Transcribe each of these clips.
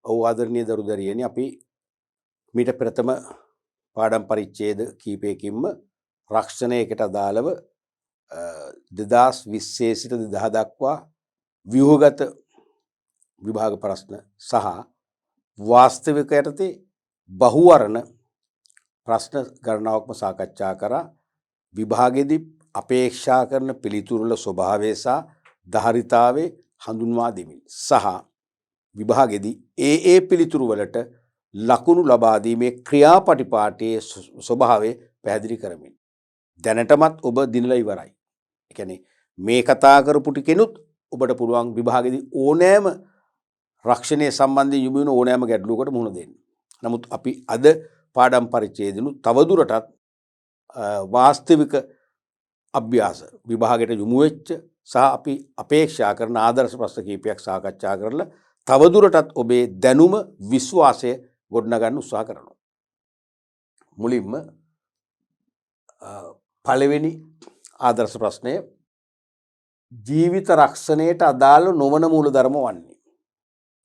ඔව් ආදරණීය දරුදරියනි අපි මීට ප්‍රථම පාඩම් පරිච්ඡේද කීපයකින්ම රක්ෂණයකට අදාළව 2020 සිට 2000 දක්වා ව්‍යුහගත විභාග ප්‍රශ්න සහ වාස්තවික යටතේ බහුවර්ණ ප්‍රශ්න ගණනාවක්ම සාකච්ඡා කරා. විභාගෙදී අපේක්ෂා කරන පිළිතුරු වල ස්වභාවය සහ ධාරිතාවය හඳුන්වා දෙමින් සහ විභාගෙදී ඒ පිළිතුරු වලට ලකුණු ලබා දීමේ ක්‍රියාපටිපාටියේ ස්වභාවය පැහැදිලි කරමින් දැනටමත් ඔබ දිනලා ඉවරයි. ඒ කියන්නේ මේ කතා කරපු ටිකෙනුත් ඔබට පුළුවන් විභාගෙදී ඕනෑම රක්ෂණය සම්බන්ධයෙන් යොමු වෙන ඕනෑම ගැටලුවකට මුහුණ දෙන්න. නමුත් අපි අද පාඩම් පරිච්ඡේදෙනු තවදුරටත් වාස්තවික අභ්‍යාස විභාගයට යොමු වෙච්ච සහ අපි අපේක්ෂා කරන ආදර්ශ ප්‍රශ්න කීපයක් සාකච්ඡා කරලා තවදුරටත් ඔබේ දැනුම විශ්වාසය ගොඩනගන්න උත්සාහ කරනවා. මුලින්ම පළවෙනි ආදර්ශ ප්‍රශ්නය ජීවිත රක්ෂණයට අදාළ නොවන මූලධර්ම වන්නේ.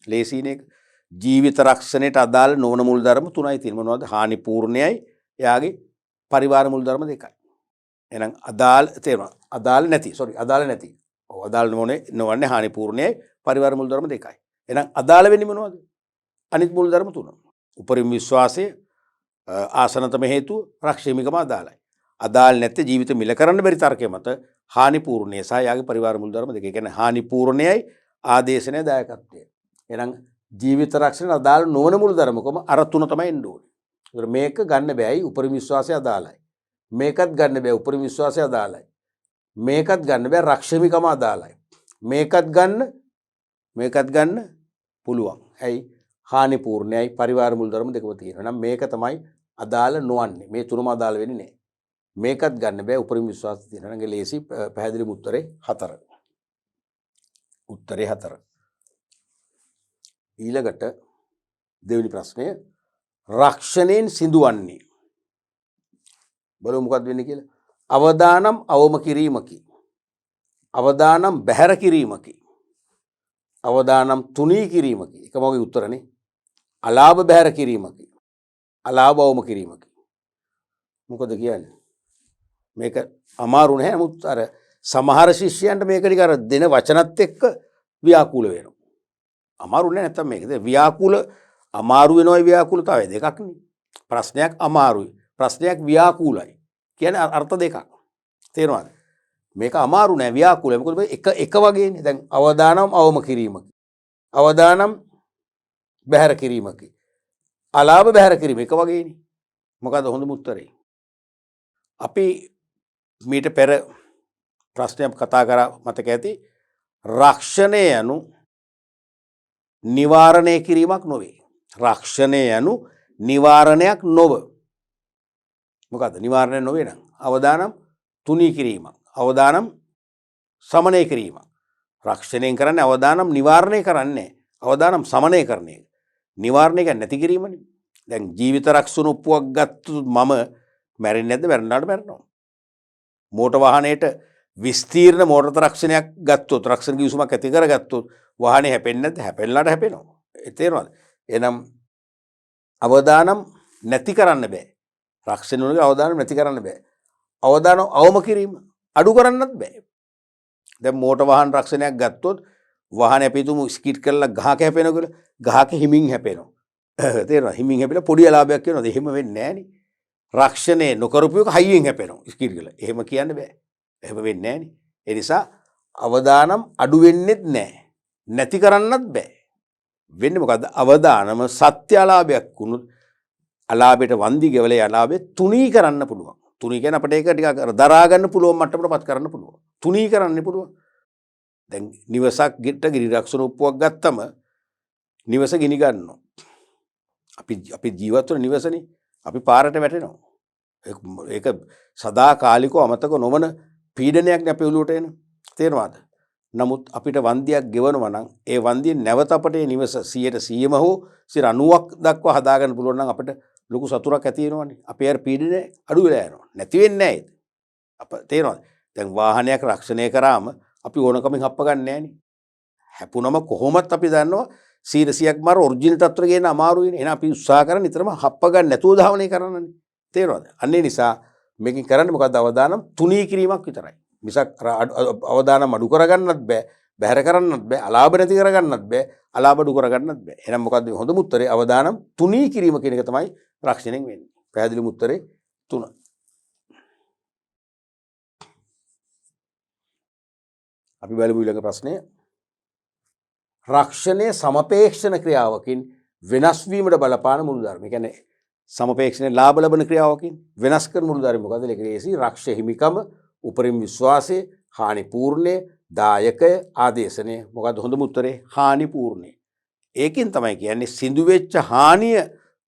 ලේසියිනේ. ජීවිත රක්ෂණයට අදාළ නොවන මූලධර්ම තුනයි තියෙනවා. මොනවද? හානිපූර්ණයයි එයාගේ පරිවාර මූලධර්ම දෙකයි. එහෙනම් අදාළ තේරෙනවා. අදාළ නැති. අදාළ නැති. ඔව් අදාළ නොවන්නේ හානිපූර්ණයයි පරිවාර මූලධර්ම දෙකයි. එහෙනම් අදාළ වෙන්නේ මොනවද? අනිත් මූලධර්ම තුන. උපරිම විශ්වාසය, ආසනතම හේතුව, රක්ෂණිකම අදාළයි. අදාළ නැත්te ජීවිත මිල කරන්න බැරි තර්කය මත හානිපූර්ණය සහ යාගේ පරිවාර මූලධර්ම දෙක. ඒ කියන්නේ හානිපූර්ණයයි ආදේශනය දායකත්වය. එහෙනම් ජීවිත රක්ෂණ අදාළ නොවන මූලධර්මකම අර තුන තමයි එන්න ඕනේ. ඒතර මේක ගන්න බෑයි උපරිම විශ්වාසය අදාළයි. මේකත් ගන්න බෑ උපරිම විශ්වාසය අදාළයි. මේකත් ගන්න බෑ රක්ෂණිකම අදාළයි. මේකත් ගන්න පුළුවන්. ඇයි? හානිපූර්ණයයි පරිවාර මූලධර්ම දෙකම තියෙනවා. එහෙනම් මේක තමයි අදාළ නොවන්නේ. මේ තුනම අදාළ වෙන්නේ නැහැ. මේකත් ගන්න බෑ උපරිම විශ්වාසය තියෙනවා. නම් ලේසි පැහැදිලිම උත්තරේ 4. උත්තරේ 4. ඊළඟට දෙවෙනි ප්‍රශ්නය රක්ෂණයෙන් සිදුවන්නේ බලමු මොකක්ද වෙන්නේ කියලා. අවදානම් අවම කිරීමකි. අවදානම් බැහැර කිරීමකි. අවදානම් තුනී කිරීමකි. එකම වගේ උත්තරනේ. අලාභ බැහැර කිරීමකි. අලාභ අවම කිරීමකි. මොකද කියන්නේ? මේක අමාරු නෑ. නමුත් අර සමහර ශිෂ්‍යයන්ට මේක ටික අර දෙන වචනත් එක්ක ව්‍යාකූල වෙනවා. අමාරු නෑ නැත්තම් මේක. ව්‍යාකූල අමාරු වෙනවයි ව්‍යාකූලතාවය දෙකක් නේ. ප්‍රශ්නයක් අමාරුයි. ප්‍රශ්නයක් ව්‍යාකූලයි. කියන්නේ අර්ථ දෙකක්. තේරෙනවද? මේක අමාරු නෑ ව්‍යාකූලයි. මොකද එක වගේනේ. දැන් අවදානම් අවම කිරීමකි. අවදානම් බැහැර කිරීමකි. අලාභ බැහැර කිරීම එක වගේනේ. මොකද හොඳම උත්තරේ? අපි මීට පෙර ප්‍රශ්නයක් කතා කරා මතක ඇති. රක්ෂණය යනු නිවාරණය කිරීමක් නොවේ. රක්ෂණය යනු නිවාරණයක් නොව. මොකද්ද? නිවාරණය නොවේ නම් අවදානම් තුනී කිරීමක්. අවදානම් සමනය කිරීමක්. රක්ෂණයෙන් කරන්නේ අවදානම් නිවාරණය කරන්නේ. අවදානම් සමනය කරන එක. නිවාරණය කියන්නේ නැති කිරීමනේ. දැන් ජීවිත රක්ෂණ ඔප්පුවක් ගත්තොත් මම මැරෙන්නේ නැද්ද? මැරෙනාට මැරෙනවා. මෝටර වාහනයේට විස්තීර්ණ මෝටර රක්ෂණයක් ගත්තොත් රක්ෂණ කිවිසුමක් ඇති කරගත්තොත් වාහනේ හැපෙන්නේ නැද්ද? හැපෙන්නලාට හැපෙනවා. ඒ තේරෙනවද? එහෙනම් අවදානම් නැති කරන්න බෑ. රක්ෂණ වලගේ අවදානම් නැති කරන්න බෑ. අවදානම් අවම කිරීම අඩු කරන්නත් බෑ. දැන් මෝටර වාහන රක්ෂණයක් ගත්තොත් වාහනේ අපි තුමු ස්කිඩ් කරලා ගහක හැපෙනවා කියලා ගහක හිමින් හැපෙනවා. තේරෙනවද? හිමින් හැපිලා පොඩි අලාභයක් වෙනවද? එහෙම වෙන්නේ නෑනේ. රක්ෂණය නොකරපු එක හයියෙන් හැපෙනවා ස්කිඩ් කරලා. එහෙම කියන්න බෑ. එහෙම වෙන්නේ නෑනේ. ඒ නිසා අවදානම් අඩු වෙන්නේත් නෑ. නැති කරන්නත් බෑ. වෙන්නේ මොකද්ද? අවදානම සත්‍ය අලාභයක් වුණොත් අලාභයට වන්දි ගෙවලේ අලාභය තුනී කරන්න පුළුවන්. තුනී කියන්නේ අපිට ඒක ටිකක් දරා ගන්න පුළුවන් මට්ටමකටපත් කරන්න පුළුවන්. තුනී කරන්න පුළුවන්. දැන් නිවසක් ගෙට ගිනි රක්ෂණ උප්පුවක් ගත්තම නිවස ගිනි ගන්නවා. අපි ජීවත් වෙන නිවසනේ. අපි පාරට වැටෙනවා. ඒක සදාකාලිකව අමතක නොවන පීඩනයක් නේ අපේ ඔළුවට එන. තේරෙනවද? නමුත් අපිට වන්දියක් ගෙවනවා නම් ඒ වන්දිය නැවත අපට නිවස 100%ම හෝ 90ක් දක්වා හදාගන්න පුළුවන් නම් අපිට ලොකු සතුටක් ඇති වෙනවනේ. අපේ අර පීඩනය අඩු වෙලා යනවා. නැති වෙන්නේ නැහැ ඒක. අප තේරෙනවද? දැන් වාහනයක් රක්ෂණය කරාම අපි ඕනකමින් හප්ප ගන්න නෑනේ. හැපුණම කොහොමත් අපි දන්නවා 100ක් මාර ඔරිජිනල් තත්ත්වෙ ගේන්න අමාරුයිනේ. එහෙනම් අපි උත්සාහ කරන්නේ නිතරම හප්ප ගන්න නැතුව ධාවනය කරන්නනේ. තේරෙනවද? අන්න ඒ නිසා මේකෙන් කරන්නේ මොකද්ද? අවදානම් තුනී කිරීමක් විතරයි. මිසක් අවදානම් අඩු කරගන්නත් බෑ. බැහැර කරන්නත් බෑ. අලාභ නැති කරගන්නත් බෑ. අලාභ අඩු කරගන්නත් බෑ. එහෙනම් මොකද්ද හොඳම උත්තරේ? අවදානම් තුනී කිරීම කියන එක තමයි රක්ෂණයෙන් වෙන්නේ. පැහැදිලිම උත්තරේ 3. අපි බලමු ඊළඟ ප්‍රශ්නය. රක්ෂණයේ සමපේක්ෂණ ක්‍රියාවකින් වෙනස් වීමට බලපාන මූලධර්ම. ඒ කියන්නේ සමපේක්ෂණයේ ලාභ ලබන ක්‍රියාවකින් වෙනස් කරන මූලධර්ම මොකද්ද? ලේසි රක්ෂ හිමිකම, උපරිම විශ්වාසය, හානි පූර්ණය, දායකය, ආදේශනය. මොකද්ද හොඳම උත්තරේ? හානි පූර්ණය. ඒකෙන් තමයි කියන්නේ සිදු වෙච්ච හානිය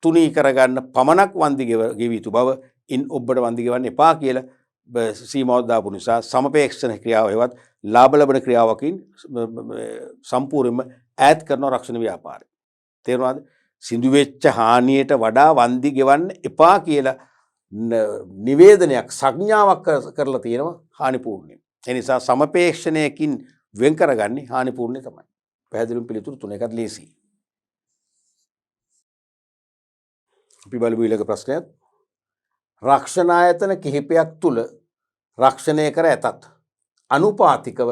තුනී කරගන්න පමණක් වන්දි ගෙවිය යුතු බව ඉන් ඔබට වන්දි ගෙවන්න එපා කියලා සීමාවක් දාපු නිසා සමපේක්ෂණ ක්‍රියාව හේවත් ලාභ ලබන ක්‍රියාවකින් සම්පූර්ණයෙන්ම ඈත් කරන රක්ෂණ ව්‍යාපාරය. තේරුණාද? සිදු වෙච්ච හානියට වඩා වන්දි ගෙවන්න එපා කියලා නිවේදනයක් සංඥාවක් කරලා තියෙනවා හානිපූර්ණය. ඒ නිසා සමපේක්ෂණයකින් වෙන් කරගන්නේ හානිපූර්ණය තමයි. පැහැදිලිවම පිළිතුරු 3 එකක් ලේසි. අපි බලමු ඊළඟ ප්‍රශ්නයත්. රක්ෂණ ආයතන කිහිපයක් තුල රක්ෂණය කර ඇතත් අනුපාතිකව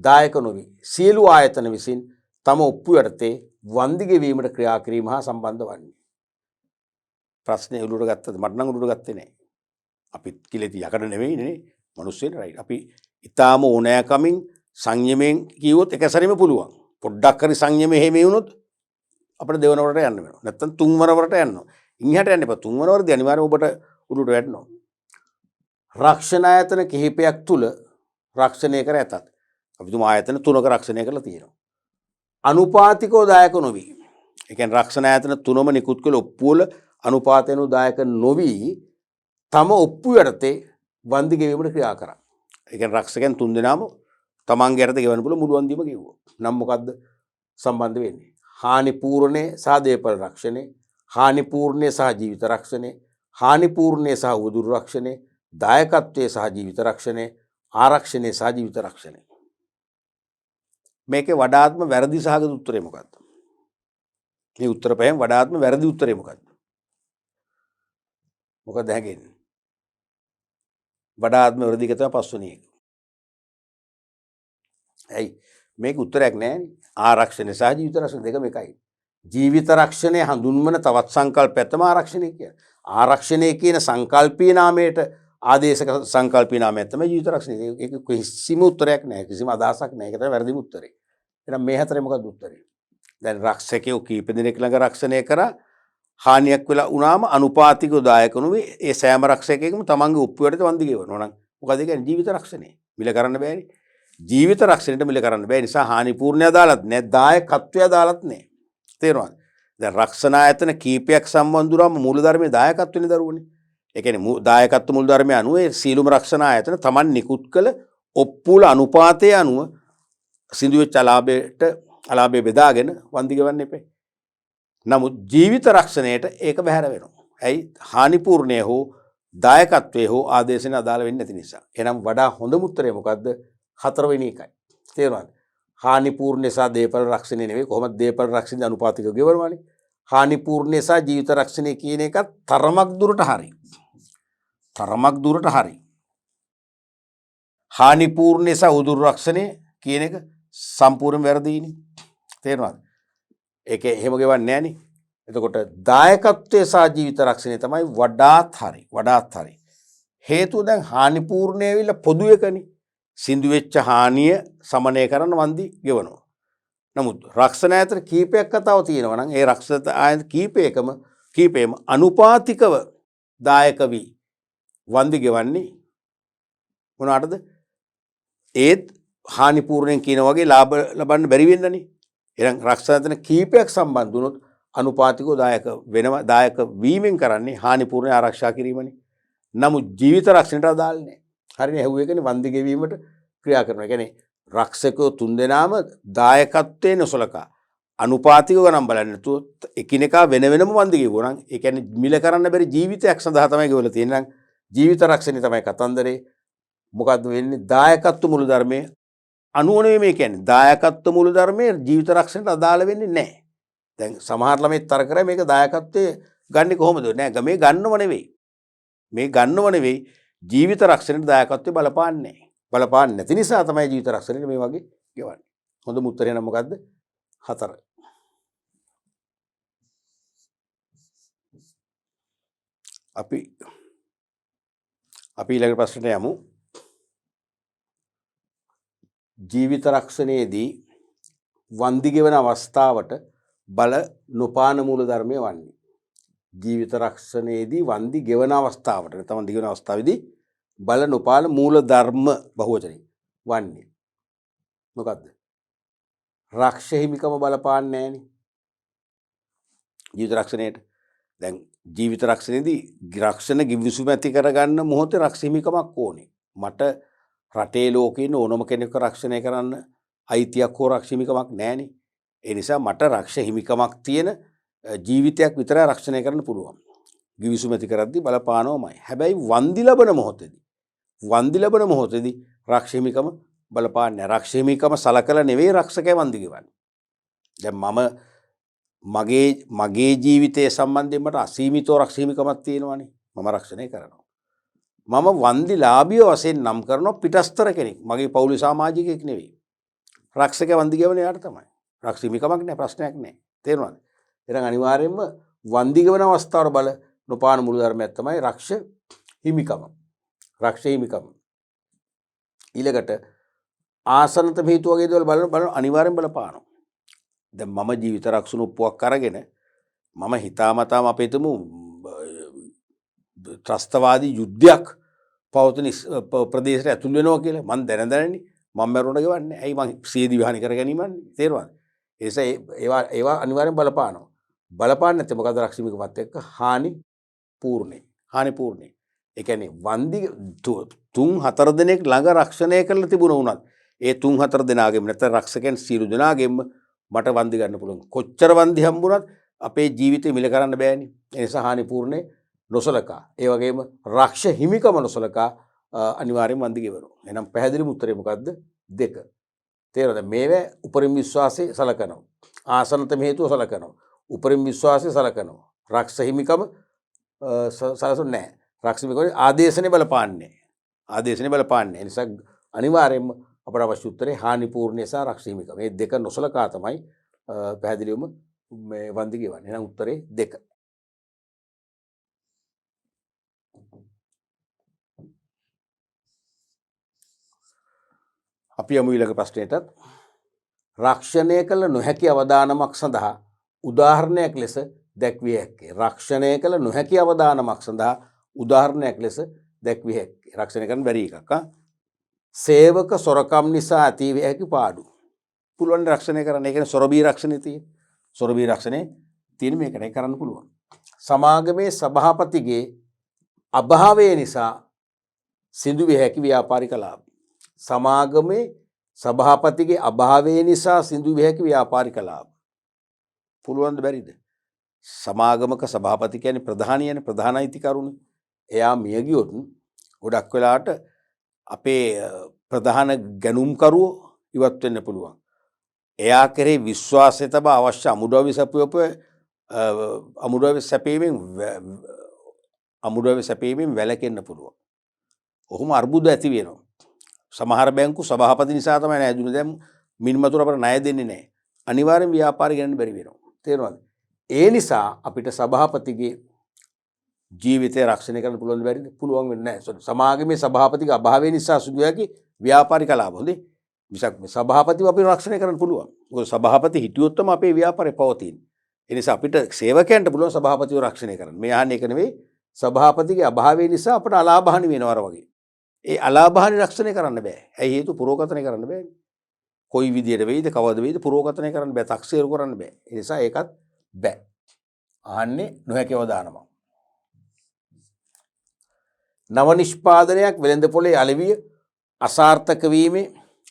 දායක නොවි සියලු ආයතන විසින් තම ඔප්පු යටතේ වන්දි ගෙවීමට ක්‍රියා කිරීම හා සම්බන්ධ වන්නේ. ප්‍රශ්නේ උඩට ගත්තද? මට නම් උඩට ගත්තේ නැහැ. අපි කිලෙති යකඩ නෙවෙයි නේ. මිනිස්සුන් රයිට්. අපි ඊටාම ඕනෑකමින් සංයමයෙන් කිව්වොත් එක සැරේම පුළුවන්. පොඩ්ඩක් හරි සංයමයේ හැමේ වුණොත් අපිට දෙවන වරට යන්න වෙනවා. නැත්තම් තුන්වන වරට යනවා. ඉන්හට යන්න එපා. තුන්වන වරදී අනිවාර්යයෙන් ඔබට උඩට වැටෙනවා. රක්ෂණ ආයතන කිහිපයක් තුල රක්ෂණය කර ඇතත් අපි තුමා ආයතන 3ක රක්ෂණය කරලා තියෙනවා. අනුපාතිකව දායක නොවි. ඒ කියන්නේ රක්ෂණ ආයතන 3ම නිකුත් කළ ඔප්පු වල අනුපාතේන දායක නොවි තම ඔප්පු යටතේ වන්දි ගෙවීමට ක්‍රියා කරා. ඒ කියන්නේ රක්ෂකයන් 3 දෙනාම තමන්ගේ යටතේ ගෙවන්න පුළුවන් මුළු වන්දියම ගෙවුවා. නම් මොකද්ද සම්බන්ධ වෙන්නේ? හානි පූර්ණේ සහ දේපල රක්ෂණේ, හානි පූර්ණේ සහ ජීවිත රක්ෂණේ, හානි පූර්ණේ සහ උදුරු රක්ෂණේ, දායකත්වයේ සහ ජීවිත රක්ෂණේ, ආරක්ෂණයේ සහ ජීවිත රක්ෂණය. මේකේ වඩාත්ම වැරදි සහගත උත්තරේ මොකක්ද? මේ උත්තර පහෙන් වඩාත්ම වැරදි උත්තරේ මොකක්ද? මොකද හැගෙන්නේ? වඩාත්ම වැරදි එක තමයි පස්වෙනි එක. ඇයි? මේක උත්තරයක් නෑනේ. ආරක්ෂණය සහ ජීවිත රක්ෂණ දෙකම එකයි. ජීවිත රක්ෂණය හඳුන්වන තවත් සංකල්පයක් තමයි ආරක්ෂණය කියන්නේ. ආරක්ෂණය කියන සංකල්පීය නාමයට ආදේශක සංකල්පීය නාමයක් තමයි ජීවිත රක්ෂණය. ඒක කිසිම උත්තරයක් නෑ. කිසිම අදහසක් නෑ. ඒක තමයි වැරදිම උත්තරේ. එහෙනම් මේ හතරේ මොකක්ද උත්තරේ? දැන් රක්ෂකයෝ කීප දෙනෙක් ළඟ රක්ෂණය කරා හානියක් වෙලා වුණාම අනුපාතිකව දායක නොවේ. ඒ සෑම රක්ෂකයෙකුම තමන්ගේ ඔප්පුවට වන්දි ගෙවනවා. නම් මොකද ඒ කියන්නේ ජීවිත රක්ෂණය. මිල කරන්න බෑනේ. ජීවිත රක්ෂණයට මිල කරන්න බෑ. නිසා හානි පූර්ණය අදාළත් නෑ. දායකත්වය අදාළත් නෑ. තේරුණාද? දැන් රක්ෂණ ආයතන කීපයක් සම්බන්ධ වුණාම මූලධර්මයේ දායකත්වෙනේ දරුවනේ. ඒ කියන්නේ දායකත්ව මූලධර්මය අනුව ඒ සීලුම රක්ෂණ ආයතන තමන් නිකුත් කළ ඔප්පුල අනුපාතය අනුව සිදු වෙච්ච අලාභය බෙදාගෙන වන්දි ගෙවන්න එපේ. නමුත් ජීවිත රක්ෂණයට ඒක බැහැර වෙනවා. ඇයි? හානිපූර්ණය හෝ දායකත්වයේ හෝ ආදේශනේ අදාළ වෙන්නේ නැති නිසා. එහෙනම් වඩා හොඳම උත්තරය මොකද්ද? 4 වෙනි එකයි. තේරුණාද? හානිපූර්ණය සහ දේපල රක්ෂණය නෙවෙයි. කොහොමද දේපල රක්ෂණය අනුපාතිකව ගෙවනවානේ. හානිපූර්ණය සහ ජීවිත රක්ෂණය කියන එක තරමක් දුරට හරි. තරමක් දුරට හරි. හානිපූර්ණය සහ උදුරු රක්ෂණය කියන එක සම්පූර්ණ වැරදීනේ. තේරුණාද? ඒක එහෙම ගෙවන්නේ නැහනේ. එතකොට දායකත්වයේ සහ ජීවිත රක්ෂණය තමයි වඩාත් හරි. වඩාත් හරි. හේතුව දැන් හානිපූර්ණය ඇවිල්ලා පොදු එකනේ. සිඳු වෙච්ච හානිය සමනය කරන්න වන්දි ගෙවනවා. නමුත් රක්ෂණ ආයතන කීපයක් කතාව තියෙනවා නම් ඒ රක්ෂණ ආයතන කීපේම අනුපාතිකව දායක වී වන්දි ගෙවන්නේ මොනකටද? ඒත් හානිපූර්ණයෙන් කියන වගේ ලාභ ලබන්න බැරි වෙන්නනේ. එහෙනම් රක්ෂණ ආයතන කීපයක් සම්බන්ධ වුණොත් අනුපාතිකව දායක වීමෙන් කරන්නේ හානිපූර්ණ ආරක්ෂා කිරීමනේ. නමුත් ජීවිත රක්ෂණයට අදාළ නැහැ. හරිනේ ඇහුවේකනේ වන්දි ගෙවීමට ක්‍රියා කරනවා. ඒ කියන්නේ රක්ෂකයෝ 3 දෙනාම දායකත්වයේ නොසලකා අනුපාතිකව ගණන් බලන්නේ නැතුව එකිනෙකා වෙන වෙනම වන්දි ගෙවුවා නම් ඒ කියන්නේ මිල කරන්න බැරි ජීවිතයක් සඳහා තමයි ගෙවලා තියෙන්නේ. නම් ජීවිත රක්ෂණය තමයි කතන්දරේ. මොකද්ද වෙන්නේ? දායකත්ව මුළු ධර්මයේ අනුව නෙමෙයි මේ කියන්නේ. දායකත්ව මුළු ධර්මයේ ජීවිත රක්ෂණයට අදාළ වෙන්නේ නැහැ. දැන් සමහර ළමයි තර කරා මේක දායකත්වයේ ගන්නේ කොහොමද? නෑ මේ ගන්නව නෙවෙයි. මේ ගන්නව නෙවෙයි ජීවිත රක්ෂණයට දායකත්වයේ බලපාන්නේ නැහැ. බලපාන්නේ නැති නිසා තමයි ජීවිත රක්ෂණයට මේ වගේ ගෙවන්නේ. හොඳම උත්තරේ නම් මොකද්ද? 4. අපි ඊළඟ ප්‍රශ්නට යමු. ජීවිත රක්ෂණයේදී වන්දි ගෙවන අවස්ථාවට බල නොපාන මූල ධර්මය වන්නේ. ජීවිත රක්ෂණයේදී වන්දි ගෙවන අවස්ථාවට නැත්නම් වන්දි ගෙවන අවස්ථාවේදී බල නොපාන මූල ධර්ම බහුවචනේ වන්නේ. මොකද්ද? රක්ෂ හිමිකම බලපාන්නේ නැහනේ. ජීවිත රක්ෂණයට දැන් ජීවිත රක්ෂණයේදී රක්ෂණ ගිවිසුම ඇති කරගන්න මොහොතේ රක්ෂ හිමිකමක් ඕනේ. මට රටේ ලෝකේ ඉන්න ඕනම කෙනෙක්ව රක්ෂණය කරන්න අයිතියක් හෝ රක්ෂ හිමිකමක් නැහනේ. ඒ නිසා මට රක්ෂ හිමිකමක් තියෙන ජීවිතයක් විතරයි රක්ෂණය කරන්න පුළුවන්. ගිවිසුම ඇති කරද්දී බලපානවමයි. හැබැයි වන්දි ලැබෙන මොහොතේදී රක්ෂ හිමිකම බලපාන්නේ නැහැ. රක්ෂ හිමිකම සලකලා නෙවෙයි රක්ෂකයා වන්දි ගෙවන්නේ. දැන් මගේ ජීවිතය සම්බන්ධයෙන් මට අසීමිතව රක්ෂ හිමිකමක් තියෙනවානේ. මම රක්ෂණය කරනවා. මම වන්දිලාභිය වශයෙන් නම් කරනවා පිටස්තර කෙනෙක්. මගේ පවුලේ සමාජිකයෙක් නෙවෙයි. රක්ෂකයා වන්දි ගෙවන යාට තමයි. රක්ෂ හිමිකමක් නෑ, ප්‍රශ්නයක් නෑ. තේරුණාද? එහෙනම් අනිවාර්යයෙන්ම වන්දි ගෙවන අවස්ථාවල බල නොපාන මුළු ධර්මයක් තමයි රක්ෂ හිමිකම. ඊළඟට ආසන්නත හේතු වගේ දේවල් බලන අනිවාර්යෙන් බලපානවා. දැන් මම ජීවිත රක්ෂණ උප්පුවක් අරගෙන මම හිතාමතාම අපේ තුමු ත්‍රස්තවාදී යුද්ධයක් පවතින ප්‍රදේශයට ඇතුල් වෙනවා කියලා මම දැනන්නේ මම මරුණට ගෙවන්නේ. ඇයි මං සියදි විහානි කර ගැනීමන්නේ. තේරුණාද? ඒ නිසා ඒවා අනිවාර්යෙන් බලපානවා. බලපාන්නේ නැත්නම් මොකද රක්ෂ හිමිකමත් එක්ක හානි පූර්ණේ. ඒ කියන්නේ වන්දි 3-4 දෙනෙක් ළඟ රක්ෂණය කරලා තිබුණා වුණත් ඒ 3-4 දෙනාගෙම නැත්නම් රක්ෂකයන් සියලු දෙනාගෙම මට වන්දි ගන්න පුළුවන්. කොච්චර වන්දි හම්බුණත් අපේ ජීවිතේ මිල කරන්න බෑනේ. ඒ නිසා හානි පූර්ණේ නොසලකා. ඒ වගේම රක්ෂ හිමිකම නොසලකා අනිවාර්යෙන් වන්දි ගෙවනවා. එහෙනම් පැහැදිලිම උත්තරේ මොකද්ද? 2. තේරෙනවද? මේවා උපරිම විශ්වාසය සලකනවා. ආසන්නතම හේතුව සලකනවා. උපරිම විශ්වාසය සලකනවා. රක්ෂ හිමිකම සලසන්නේ නැහැ. රක්ෂ හිමිකම ආදේශනේ බලපාන්නේ. ඒ නිසා අනිවාර්යෙන්ම අපට අවශ්‍ය උත්තරේ හානි පූර්ණේ සහ රක්ෂ හිමිකම. මේ දෙක නොසලකා තමයි පැහැදිලිවම මේ වන්දි ගෙවන්නේ. එහෙනම් උත්තරේ 2. අපි යමු ඊළඟ ප්‍රශ්නයට. රක්ෂණය කළ නොහැකි අවදානමක් සඳහා උදාහරණයක් ලෙස දැක්විය හැක්කේ. රක්ෂණය කළ නොහැකි අවදානමක් සඳහා උදාහරණයක් ලෙස දැක්විය හැක්කේ. රක්ෂණය කරන්න බැරි එකක්. සේවක සොරකම් නිසා ඇතිවිය හැකි පාඩු. පුළුවන් රක්ෂණය කරන්න. ඒ කියන්නේ සොරබී රක්ෂණේ තියෙන. සොරබී රක්ෂණේ තියෙන මේකට කරන්න පුළුවන්. සමාගමේ සභාපතිගේ අභාවය නිසා සිදුවිය හැකි ව්‍යාපාරික ලාභ. සමාගමේ සභාපතිගේ අභාවය නිසා සිදුවිය හැකි ව්‍යාපාරික ලාභ. පුළුවන්ද බැරිද? සමාගමක සභාපති කියන්නේ ප්‍රධානියනේ, ප්‍රධාන අයිතිකරුනේ. එයා මිය ගියොත් ගොඩක් වෙලාවට අපේ ප්‍රධාන ගැනුම්කරුවෝ ඉවත් වෙන්න පුළුවන්. එයා කෙරේ විශ්වාසය තබා අවශ්‍ය අමුද්‍රව්‍ය සැපීමෙන් වැළකෙන්න පුළුවන්. ඔහොම අර්බුද ඇති වෙනවා. සමහර බැංකු සභාපති නිසා තමයි ණය දුන්නේ. දැන් මින්මතුර අපට ණය දෙන්නේ නැහැ. අනිවාර්යෙන් ව්‍යාපාරي ගන්න බැරි වෙනවා. තේරුණාද? ඒ නිසා අපිට සභාපතිගේ ජීවිතය රක්ෂණය කරන්න පුළුවන් බැරිද? පුළුවන් වෙන්නේ නැහැ. සමාගමේ සභාපතිගේ අභාවය නිසා සිදු හැකි ව්‍යාපාරික ලාභ. හොඳේ. මිසක් සභාපතිව අපි රක්ෂණය කරන්න පුළුවන්. මොකද සභාපති හිටියොත් තමයි අපේ ව්‍යාපාරේ පවතින්නේ. ඒ නිසා අපිට සේවකයන්ට පුළුවන් සභාපතිව රක්ෂණය කරන්න. මේ අහන්නේ එක නෙවෙයි. සභාපතිගේ අභාවය නිසා අපට අලාභහානි වෙනවා අර වගේ. ඒ අලාභහානි රක්ෂණය කරන්න බෑ. ඇයි හේතු? පුරෝගතනය කරන්න බෑනේ. කොයි විදියට වෙයිද, කවද වෙයිද පුරෝගතනය කරන්න බෑ. තක්සේරු කරන්න බෑ. ඒ නිසා ඒකත් බෑ. අහන්නේ නොහැකිව දානවා. නව නිෂ්පාදනයක් වෙළඳපොලේ අලෙවිය අසාර්ථක වීමේ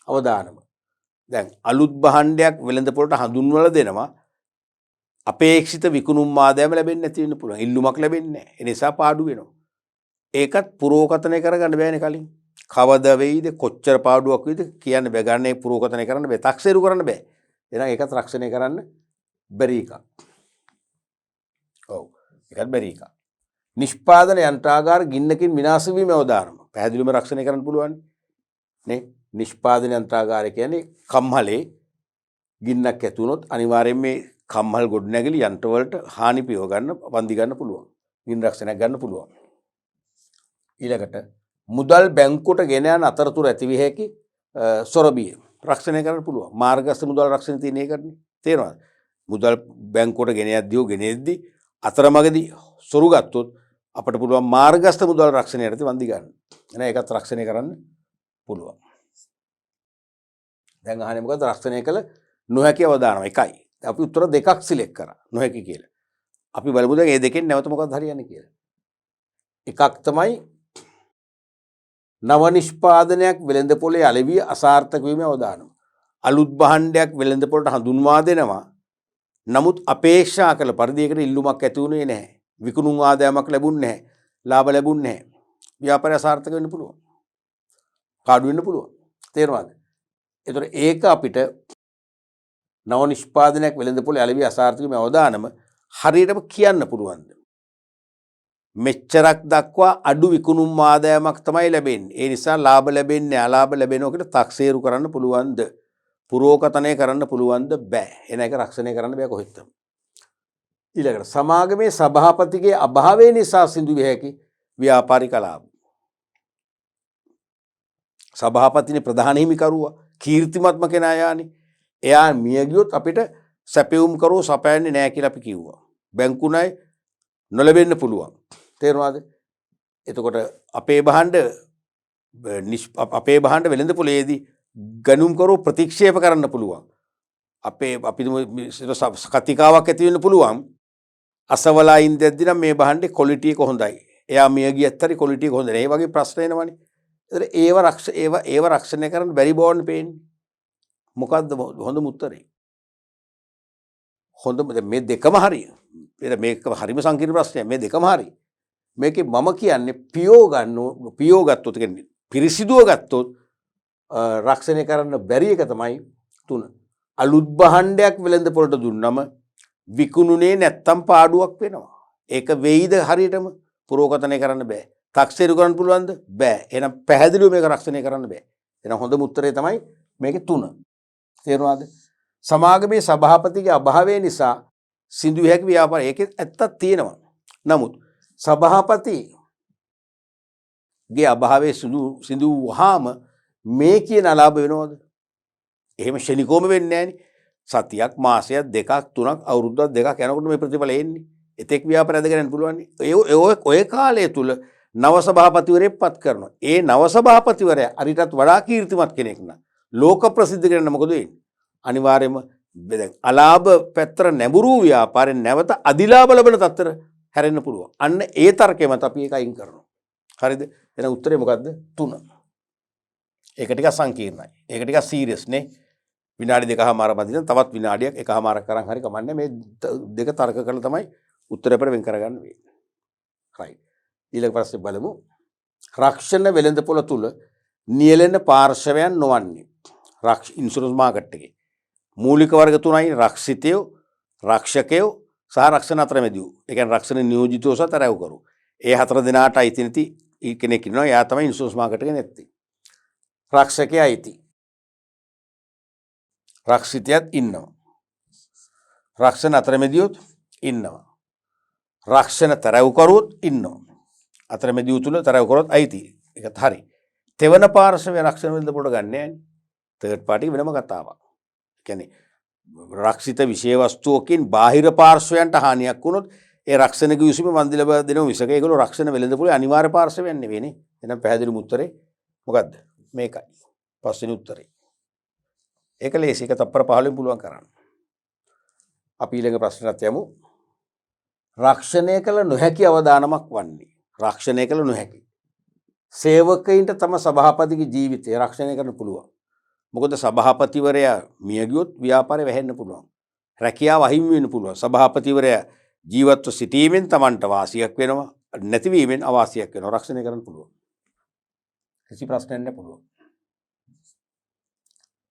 අවදානම. දැන් අලුත් භාණ්ඩයක් වෙළඳපොලට හඳුන්වලා දෙනවා. අපේක්ෂිත විකුණුම් ආදායම ලැබෙන්නේ නැති වෙන්න පුළුවන්. ඉල්ලුමක් ලැබෙන්නේ නැහැ. ඒ නිසා පාඩු වෙනවා. ඒකත් පුරෝකතනය කරගන්න බෑනේ කලින්. කවද වෙයිද, කොච්චර පාඩුවක් වෙයිද කියන්න බෑ. ගන්න ඒ පුරෝකතනය කරන්න බෑ. තක්සේරු කරන්න බෑ. එහෙනම් ඒකත් රක්ෂණය කරන්න බැරි එකක්. ඔව්. ඒකත් බැරි එකක්. නිෂ්පාදන යන්ත්‍රාගාර ගින්නකින් විනාශ වීම අවදානම. පැහැදිලිවම රක්ෂණය කරන්න පුළුවන් නේ. නිෂ්පාදන යන්ත්‍රාගාරය කියන්නේ කම්හලේ ගින්නක් ඇති වුණොත් අනිවාර්යයෙන් මේ කම්හල් ගොඩනැගිලි යන්ත්‍රවලට හානි පියව ගන්න, වන්දි ගන්න පුළුවන්. ගින්න රක්ෂණයක් ගන්න පුළුවන්. ඊළඟට මුදල් බැංකුවට ගෙන යන අතරතුර ඇතිවිය හැකි සොරබිය රක්ෂණය කරන්න පුළුවන්. මාර්ගස්ථ මුදල් රක්ෂණ තියෙන එකනේ. තේරෙනවද? මුදල් බැංකුවට ගෙන යද්දී ගෙන එද්දී අතරමඟදී සොරු ගත්තොත් අපිට පුළුවන් මාර්ගස්ථ මුදල් රක්ෂණය යටතේ වන්දි ගන්න. එහෙනම් ඒකත් රක්ෂණය කරන්න පුළුවන්. දැන් අහන්නේ මොකද? රක්ෂණය කළ නොහැකි අවදානම එකයි. අපි උත්තර දෙකක් සිලෙක්ට් කරා නොහැකි කියලා. අපි බලමු දැන් මේ දෙකෙන් නැවත මොකක්ද හරියන්නේ කියලා. එකක් තමයි නව නිෂ්පාදනයක් වෙළඳපොලේ අලෙවි අසාර්ථක වීමේ අවදානම. අලුත් භාණ්ඩයක් වෙළඳපොලට හඳුන්වා දෙනවා. නමුත් අපේක්ෂා කළ පරිදි ඒකට ඉල්ලුමක් ඇති වුණේ නැහැ. විකුණුම් ආදායමක් ලැබුණේ නැහැ. ලාභ ලැබුණේ නැහැ. ව්‍යාපාරය අසාර්ථක වෙන්න පුළුවන්. කාඩු වෙන්න පුළුවන්. තේරුණාද? ඒතර ඒක අපිට නව නිෂ්පාදනයක් වෙළඳපොලේ අලෙවි අසාර්ථක වීමේ අවදානම හරියටම කියන්න පුළුවන්ද? මෙච්චරක් දක්වා අඩු විකුණුම් ආදායමක් තමයි ලැබෙන්නේ. ඒ නිසා ලාභ ලැබෙන්නේ අලාභ ලැබෙනවා කියලා තක්සේරු කරන්න පුළුවන්ද? පුරෝකතනය කරන්න පුළුවන්ද? බෑ. එන එක රක්ෂණය කරන්න බෑ කොහෙත්ම. ඊළඟට සමාගමේ සභාපතිගේ අභාවය නිසා සිදු විය හැකි ව්‍යාපාරික ලාභ. සභාපතිනේ ප්‍රධාන හිමිකරුවා කීර්තිමත්ම කෙනා යානේ. එයා මිය ගියොත් අපිට සැපයුම් කරෝ සපයන්නේ නැහැ කියලා අපි කිව්වා. බැංකුණයි නොලැබෙන්න පුළුවන්. තේරුණාද? එතකොට අපේ භාණ්ඩ වෙළඳපොලේදී ගණුම් කරෝ ප්‍රතික්ෂේප කරන්න පුළුවන්. අපි කතිකාවක් ඇති වෙන්න පුළුවන්. අසවලා ඉඳද්දී නම් මේ භාණ්ඩේ ක්වොලිටි එක හොඳයි. එයා මිය ගියත් හරි ක්වොලිටි එක හොඳ නැහැ. ඒ වගේ ප්‍රශ්න එනවනේ. ඒව රක්ෂණය කරන්න බැරි බවන්නේ පේන්නේ. මොකද්ද හොඳම උත්තරේ? හොඳම මේ දෙකම හරි. මේක හරිම සංකීර්ණ ප්‍රශ්නයක්. මේ දෙකම හරි. මේකේ මම කියන්නේ පියෝ ගත්තොත් කියන්නේ පිරිසිදුව ගත්තොත් රක්ෂණය කරන්න බැරි එක තමයි 3. අලුත් භාණ්ඩයක් වෙළඳපොළට දුන්නම විකුණුනේ නැත්තම් පාඩුවක් වෙනවා. ඒක වෙයිද හරියටම? පුරෝකතනය කරන්න බෑ. තක්සේරු කරන්න පුළුවන්ද? බෑ. එහෙනම් පැහැදිලිව මේක රක්ෂණය කරන්න බෑ. එහෙනම් හොඳම උත්තරේ තමයි මේකේ 3. තේරුණාද? සමාගමේ සභාපතිගේ අභාවය නිසා සිදු විය හැකි ව්‍යාපාරය. ඒකෙත් ඇත්තක් තියෙනවා. නමුත් සභාපතිගේ අභාවයේ සිදු වුවාම මේ කියන අලාභ වෙනවද? එහෙම ශනිකෝම වෙන්නේ නැහනේ. සතියක්, මාසයක්, දෙකක්, තුනක්, අවුරුද්දක් දෙකක් යනකොට මේ ප්‍රතිඵල එන්නේ. එතෙක් ව්‍යාපාරය ඇද ගන්න පුළුවන්. ඔය කාලය තුල නව සභාපතිවරයෙක් පත් කරනවා. ඒ නව සභාපතිවරයා අරිටත් වඩා කීර්තිමත් කෙනෙක් නම් ලෝක ප්‍රසිද්ධ කරන්න මොකද වෙන්නේ? අනිවාර්යයෙන්ම දැන් අලාභ පැත්තට නැඹුරු ව්‍යාපාරයෙන් නැවත අදිලාභ ලබන තත්තර හැරෙන්න පුළුවන්. අන්න ඒ තර්කය මත අපි ඒක අයින් කරනවා. හරිද? එහෙනම් උත්තරේ මොකද්ද? 3. ඒක ටිකක් සංකීර්ණයි. ඒක ටිකක් සීරියස් නේ. විනාඩි 2කමාර මැදින් තවත් විනාඩියක් 1කමාරක් කරන් හරි කමන්නේ. මේ දෙක තර්ක කරලා තමයි උත්තරේ අපිට වෙන් කරගන්න වෙන්නේ. right. ඊළඟ ප්‍රශ්නේ බලමු. රක්ෂණ වෙළඳපොළ තුල නියැලෙන පාර්ශවයන් නොවන්නේ. ඉන්ෂුරන්ස් මාකට් එකේ මූලික වර්ග 3යි රක්ෂිතයෝ, රක්ෂකයෝ සහ රක්ෂණ අතරමැදියෝ. ඒ කියන්නේ රක්ෂණ නියෝජිතයෝ සහ තරව් කරු. ඒ 4 දෙනාට අයිති නැති කෙනෙක් ඉන්නවා. එයා තමයි ඉන්ෂුරන්ස් මාකට් එකේ නැත්තේ. රක්ෂකයා අයිති. රක්ෂිතයත් ඉන්නවා. රක්ෂණ අතරමැදියොත් ඉන්නවා. රක්ෂණ තරව් කරුවොත් ඉන්නවා. අතරමැදියෝ තුල තරව් කරුවොත් අයිති. ඒකත් හරි. තෙවන පාර්ශවය රක්ෂණ වෙළඳපොළට ගන්න නැහැ නේ. තර්ඩ් පාර්ටි වෙනම කතාවක්. කියන්නේ රක්ෂිත විෂය වස්තුවකින් බාහිර පාර්ශවයන්ට හානියක් වුණොත් ඒ රක්ෂණ කිවිසුම වන්දි ලබා දෙනවා මිසක ඒගොල්ලෝ රක්ෂණ වෙළඳපොලේ අනිවාර්ය පාර්ශවයන් නෙවෙයිනේ. එහෙනම් පැහැදිලිම උත්තරේ මොකද්ද? මේකයි. පස්වෙනි උත්තරේ. ඒක ලේසි. ඒක තප්පර 15 පුළුවන් කරන්න. අපි ඊළඟ ප්‍රශ්නට යමු. රක්ෂණය කළ නොහැකි අවදානමක් වන්නේ. රක්ෂණය කළ නොහැකි. සේවකයින්ට තම සභාපතිගේ ජීවිතය රක්ෂණය කරන්න පුළුවන්. මොකද සභාපතිවරයා මිය ගියොත් ව්‍යාපාරය වැහෙන්න පුළුවන්. රැකියාව අහිමි වෙන්න පුළුවන්. සභාපතිවරයා ජීවත්ව සිටීමෙන් Tamanට වාසියක් වෙනවා. නැතිවීමෙන් අවාසියක් වෙනවා. රක්ෂණය කරන්න පුළුවන්. කිසි ප්‍රශ්නයක් නැහැ පුළුවන්.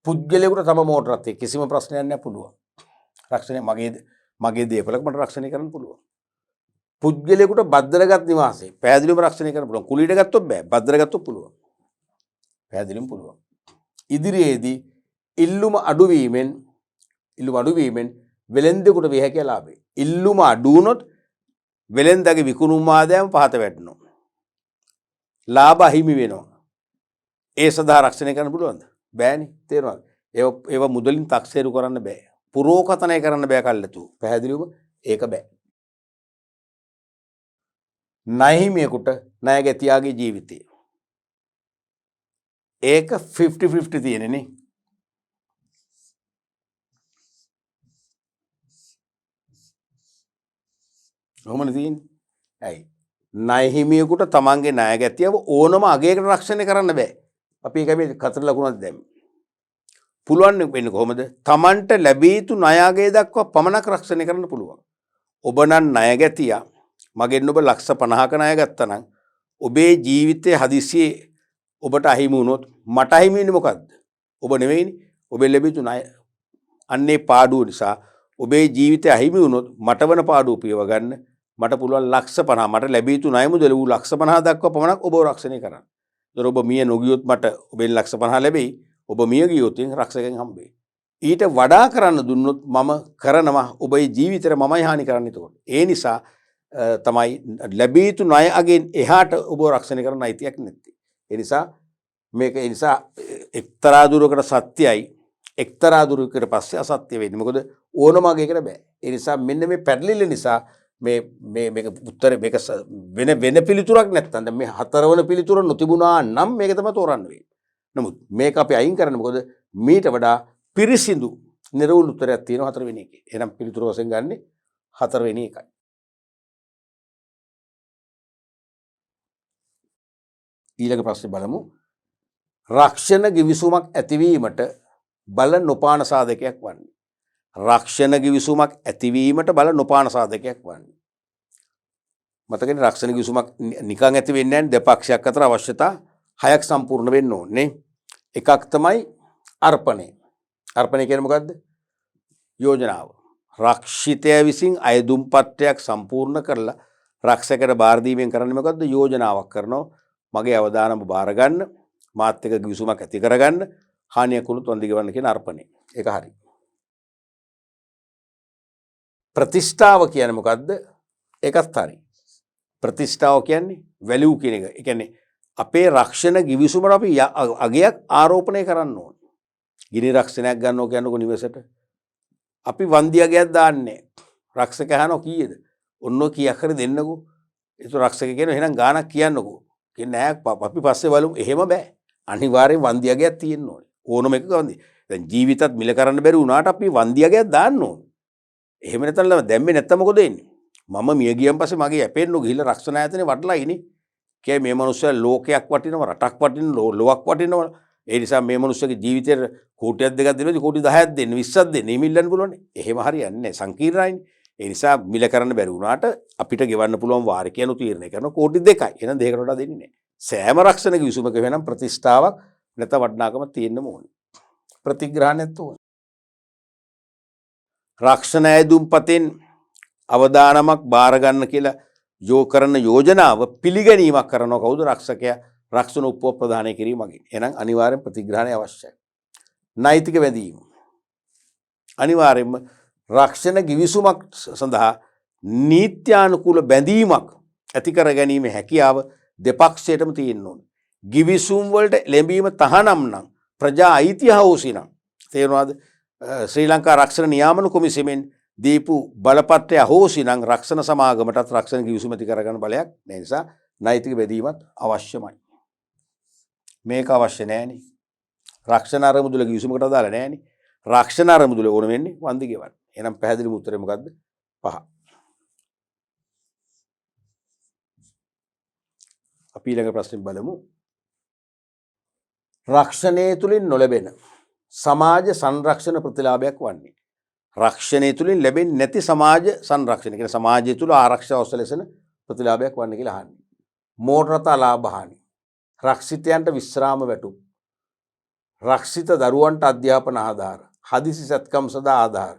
පුද්ගලයෙකුට තම මෝටරත් එක්ක කිසිම ප්‍රශ්නයක් නැහැ පුළුවන්. රක්ෂණය මගේ දේපලක මට රක්ෂණය කරන්න පුළුවන්. පුද්ගලයෙකුට බද්දරගත් නිවාසේ පැහැදිලිවම රක්ෂණය කරන්න පුළුවන්. කුලීට ගත්තොත් බෑ. බද්දර ගත්තොත් පුළුවන්. පැහැදිලිවම පුළුවන්. ඉදිරියේදී ඉල්ලුම අඩුවීමෙන් වෙළෙන්දෙකුට විය හැකි ලාභය. ඉල්ලුම අඩු වුණොත් වෙළෙන්දගේ විකුණුම් ආදායම පහත වැටෙනවා. ලාභ අහිමි වෙනවා. ඒ සඳහා රක්ෂණය කරන්න පුළුවන්ද? බෑනේ. තේරෙනවද? ඒව මුදලින් තක්සේරු කරන්න බෑ. පුරෝකථනය කරන්න බෑ කල්ලාතු. පැහැදිලිවම ඒක බෑ. ණයහිමියෙකුට ණයගැතියාගේ ජීවිතය. ඒක 50-50 තියෙනනේ. කොහොමද තියෙන්නේ? ඇයි? ණයහිමියෙකුට තමන්ගේ ණයගැතියව ඕනම අගයකට රක්ෂණය කරන්න බෑ. අපි ඒක මේ කතර ලකුණක් දැම්මේ. පුළුවන් වෙන්නේ කොහොමද? තමන්ට ලැබී යුතු ණය අගය දක්වා පමණක් රක්ෂණය කරන්න පුළුවන්. ඔබ නම් ණයගැතියා මගෙන් ඔබ ලක්ෂ 50ක ණය ගත්තා නම් ඔබේ ජීවිතයේ හදිසියේ ඔබට අහිමි වුණොත් මට අහිමි වෙන්නේ මොකද්ද? ඔබ නෙවෙයිනේ. ඔබේ ලැබී යුතු ණය. අන්නේ පාඩුව නිසා ඔබේ ජීවිතය අහිමි වුණොත් මට වන පාඩුව පියව ගන්න මට පුළුවන් ලක්ෂ 50 මට ලැබී යුතු ණය මුදල වූ ලක්ෂ 50 දක්වා පමණක් ඔබව රක්ෂණය කරන්න. ඒතර ඔබ මිය නොගියොත් මට ඔබෙන් ලක්ෂ 50 ලැබෙයි. ඔබ මිය ගියොත් රක්ෂකෙන් හම්බෙයි. ඊට වඩා කරන්න දුන්නොත් මම කරනවා ඔබේ ජීවිතේට මමයි හානි කරන්නේ එතකොට. ඒ නිසා තමයි ලැබී යුතු ණය අගෙන් එහාට ඔබ රක්ෂණය කරන්න අයිතියක් නැත්තේ. ඒ නිසා එක්තරා දුරකට සත්‍යයි එක්තරා දුරකට පස්සේ අසත්‍ය වෙන්නේ. මොකද ඕනම අගයකට බෑ. ඒ නිසා මෙන්න මේ පැටලිල්ල නිසා මේක උත්තරේ මේක වෙන පිළිතුරක් නැත්තම් දැන් මේ හතරවන පිළිතුර නොතිබුණා නම් මේක තමයි තෝරන්න වෙන්නේ. නමුත් මේක අපි අයින් කරන්න මොකද මීට වඩා පිරිසිදු නිර්වෘල් උත්තරයක් තියෙනවා හතරවෙනි එකේ. එහෙනම් පිළිතුර වශයෙන් ගන්නේ හතරවෙනි එකයි. ඊළඟ ප්‍රශ්නේ බලමු. රක්ෂණ ගිවිසුමක් ඇතිවීමට බල නොපාන සාධකයක් වන්නේ. රක්ෂණ ගිවිසුමක් ඇතිවීමට බල නොපාන සාධකයක් වන්නේ. මතකනේ රක්ෂණ ගිවිසුමක් නිකන් ඇති වෙන්නේ නැහැ. දෙපක්ෂයක් අතර අවශ්‍යතා 6ක් සම්පූර්ණ වෙන්න ඕනේ. එකක් තමයි අර්පණය. අර්පණය කියන්නේ මොකද්ද? යෝජනාව. රක්ෂිතය විසින් අයදුම් පත්‍රයක් සම්පූර්ණ කරලා රක්ෂකයට බාර දීමෙන් කරන්නේ මොකද්ද? යෝජනාවක් කරනවා. මගේ අවදානම බාර ගන්න, මාත් එක්ක ගිවිසුමක් ඇති කරගන්න, හානියක් වුණොත් වන්දි ගෙවන්න කියන අර්පණය. ඒක හරි. ප්‍රතිෂ්ඨාව කියන්නේ මොකද්ද? ඒකත් හරි. ප්‍රතිෂ්ඨාව කියන්නේ වැලියු කියන එක. ඒ කියන්නේ අපේ රක්ෂණ ගිවිසුමට අපි අගයක් ආරෝපණය කරන්න ඕනේ. ගිනි රක්ෂණයක් ගන්නවා කියනකො නිවසට අපි වන්දි අගයක් දාන්නේ. රක්ෂක අහනවා කීයද? ඔන්න කීයක් හරි දෙන්නකෝ. ඒක රක්ෂක කියනවා එහෙනම් ගාණක් කියන්නකෝ. කියන්නේ නෑ අපි පස්සේ බලමු. එහෙම බෑ. අනිවාර්යෙන් වන්දි අගයක් තියෙන්න ඕනේ. ඕනම එකක වන්දි. දැන් ජීවිතත් මිල කරන්න බැරි වුණාට අපි වන්දි අගයක් දාන්න ඕනේ. එහෙම නැත්නම් දැම්මේ නැත්තම් මොකද වෙන්නේ? මම මිය ගියන් පස්සේ මගේ යැපෙන්නු ගිහිල්ලා රක්ෂණ ආයතනේ වටලා ඉන්නේ. කිය මේ මනුස්සයා ලෝකයක් වටිනවා, රටක් වටිනවා, ලොවක් වටිනවා. ඒ නිසා මේ මනුස්සයාගේ ජීවිතේට කෝටියක් දෙකක් දෙනවා, කෝටි 10ක් දෙන්න, 20ක් දෙන්න, ඉමිල්ලන්න පුළුවන්නේ. එහෙම හරියන්නේ නැහැ. සංකීර්ණයිනේ. ඒ නිසා මිල කරන්න බැරි වුණාට අපිට ගෙවන්න පුළුවන් වාරිකයන්ු තීරණය කරනවා කෝටි 2යි. එහෙනම් දෙකකට වඩා දෙන්නේ නැහැ. සෑම රක්ෂණ කිවිසුමක වෙනම් ප්‍රතිෂ්ඨාවක් නැත්නම් වටිනාකම තියෙන්න ඕනේ. ප්‍රතිග්‍රහණයක් ඕනේ. රක්ෂණ ඇදුම්පතෙන් අවදානමක් බාර ගන්න කියලා කරන යෝජනාව පිළිගැනීමක් කරනවා කවුද? රක්ෂකයා රක්ෂණ උපව ප්‍රදානය කිරීමකින්. එහෙනම් අනිවාර්යෙන් ප්‍රතිග්‍රහණය අවශ්‍යයි. නෛතික වැදීම. අනිවාර්යෙන්ම රක්ෂණ ගිවිසුමක් සඳහා නීත්‍යානුකූල බැඳීමක් ඇති කර ගැනීම හැකියාව දෙපක්ෂයටම තියෙන්න ඕනේ. ගිවිසුම් වලට ලැබීම තහනම් නම් ප්‍රජා අයිතිය හවුසි නම් තේරෙනවද? ශ්‍රී ලංකා රක්ෂණ නියාමන කොමිසමෙන් දීපු බලපත්‍රය අහෝසි නම් රක්ෂණ සමාගමටත් රක්ෂණ ගිවිසුම ඇති කරගන්න බලයක් නැහැ. නිසා නෛතික බෙදීමත් අවශ්‍යමයි. මේක අවශ්‍ය නැහැනේ. රක්ෂණ අරමුදල ගිවිසුමකට අදාළ නැහැනේ. රක්ෂණ අරමුදල ඕන වෙන්නේ වන්දි ගෙවන්න. එහෙනම් පැහැදිලිම උත්තරේ මොකද්ද? 5. අපි ඊළඟ ප්‍රශ්නේ බලමු. රක්ෂණය තුලින් නොලැබෙන සමාජ සංරක්ෂණ ප්‍රතිලාභයක් වන්නේ. රක්ෂණය තුලින් ලැබෙන්නේ නැති සමාජ සංරක්ෂණ කියන සමාජය තුල ආරක්ෂාව සැලසෙන ප්‍රතිලාභයක් වන්නේ කියලා අහන්නේ. මෝටර රථ ලාභ හානි. රක්ෂිතයන්ට විශ්‍රාම වැටුප්. රක්ෂිත දරුවන්ට අධ්‍යාපන ආධාර. හදිසි සත්කම් සදා ආධාර.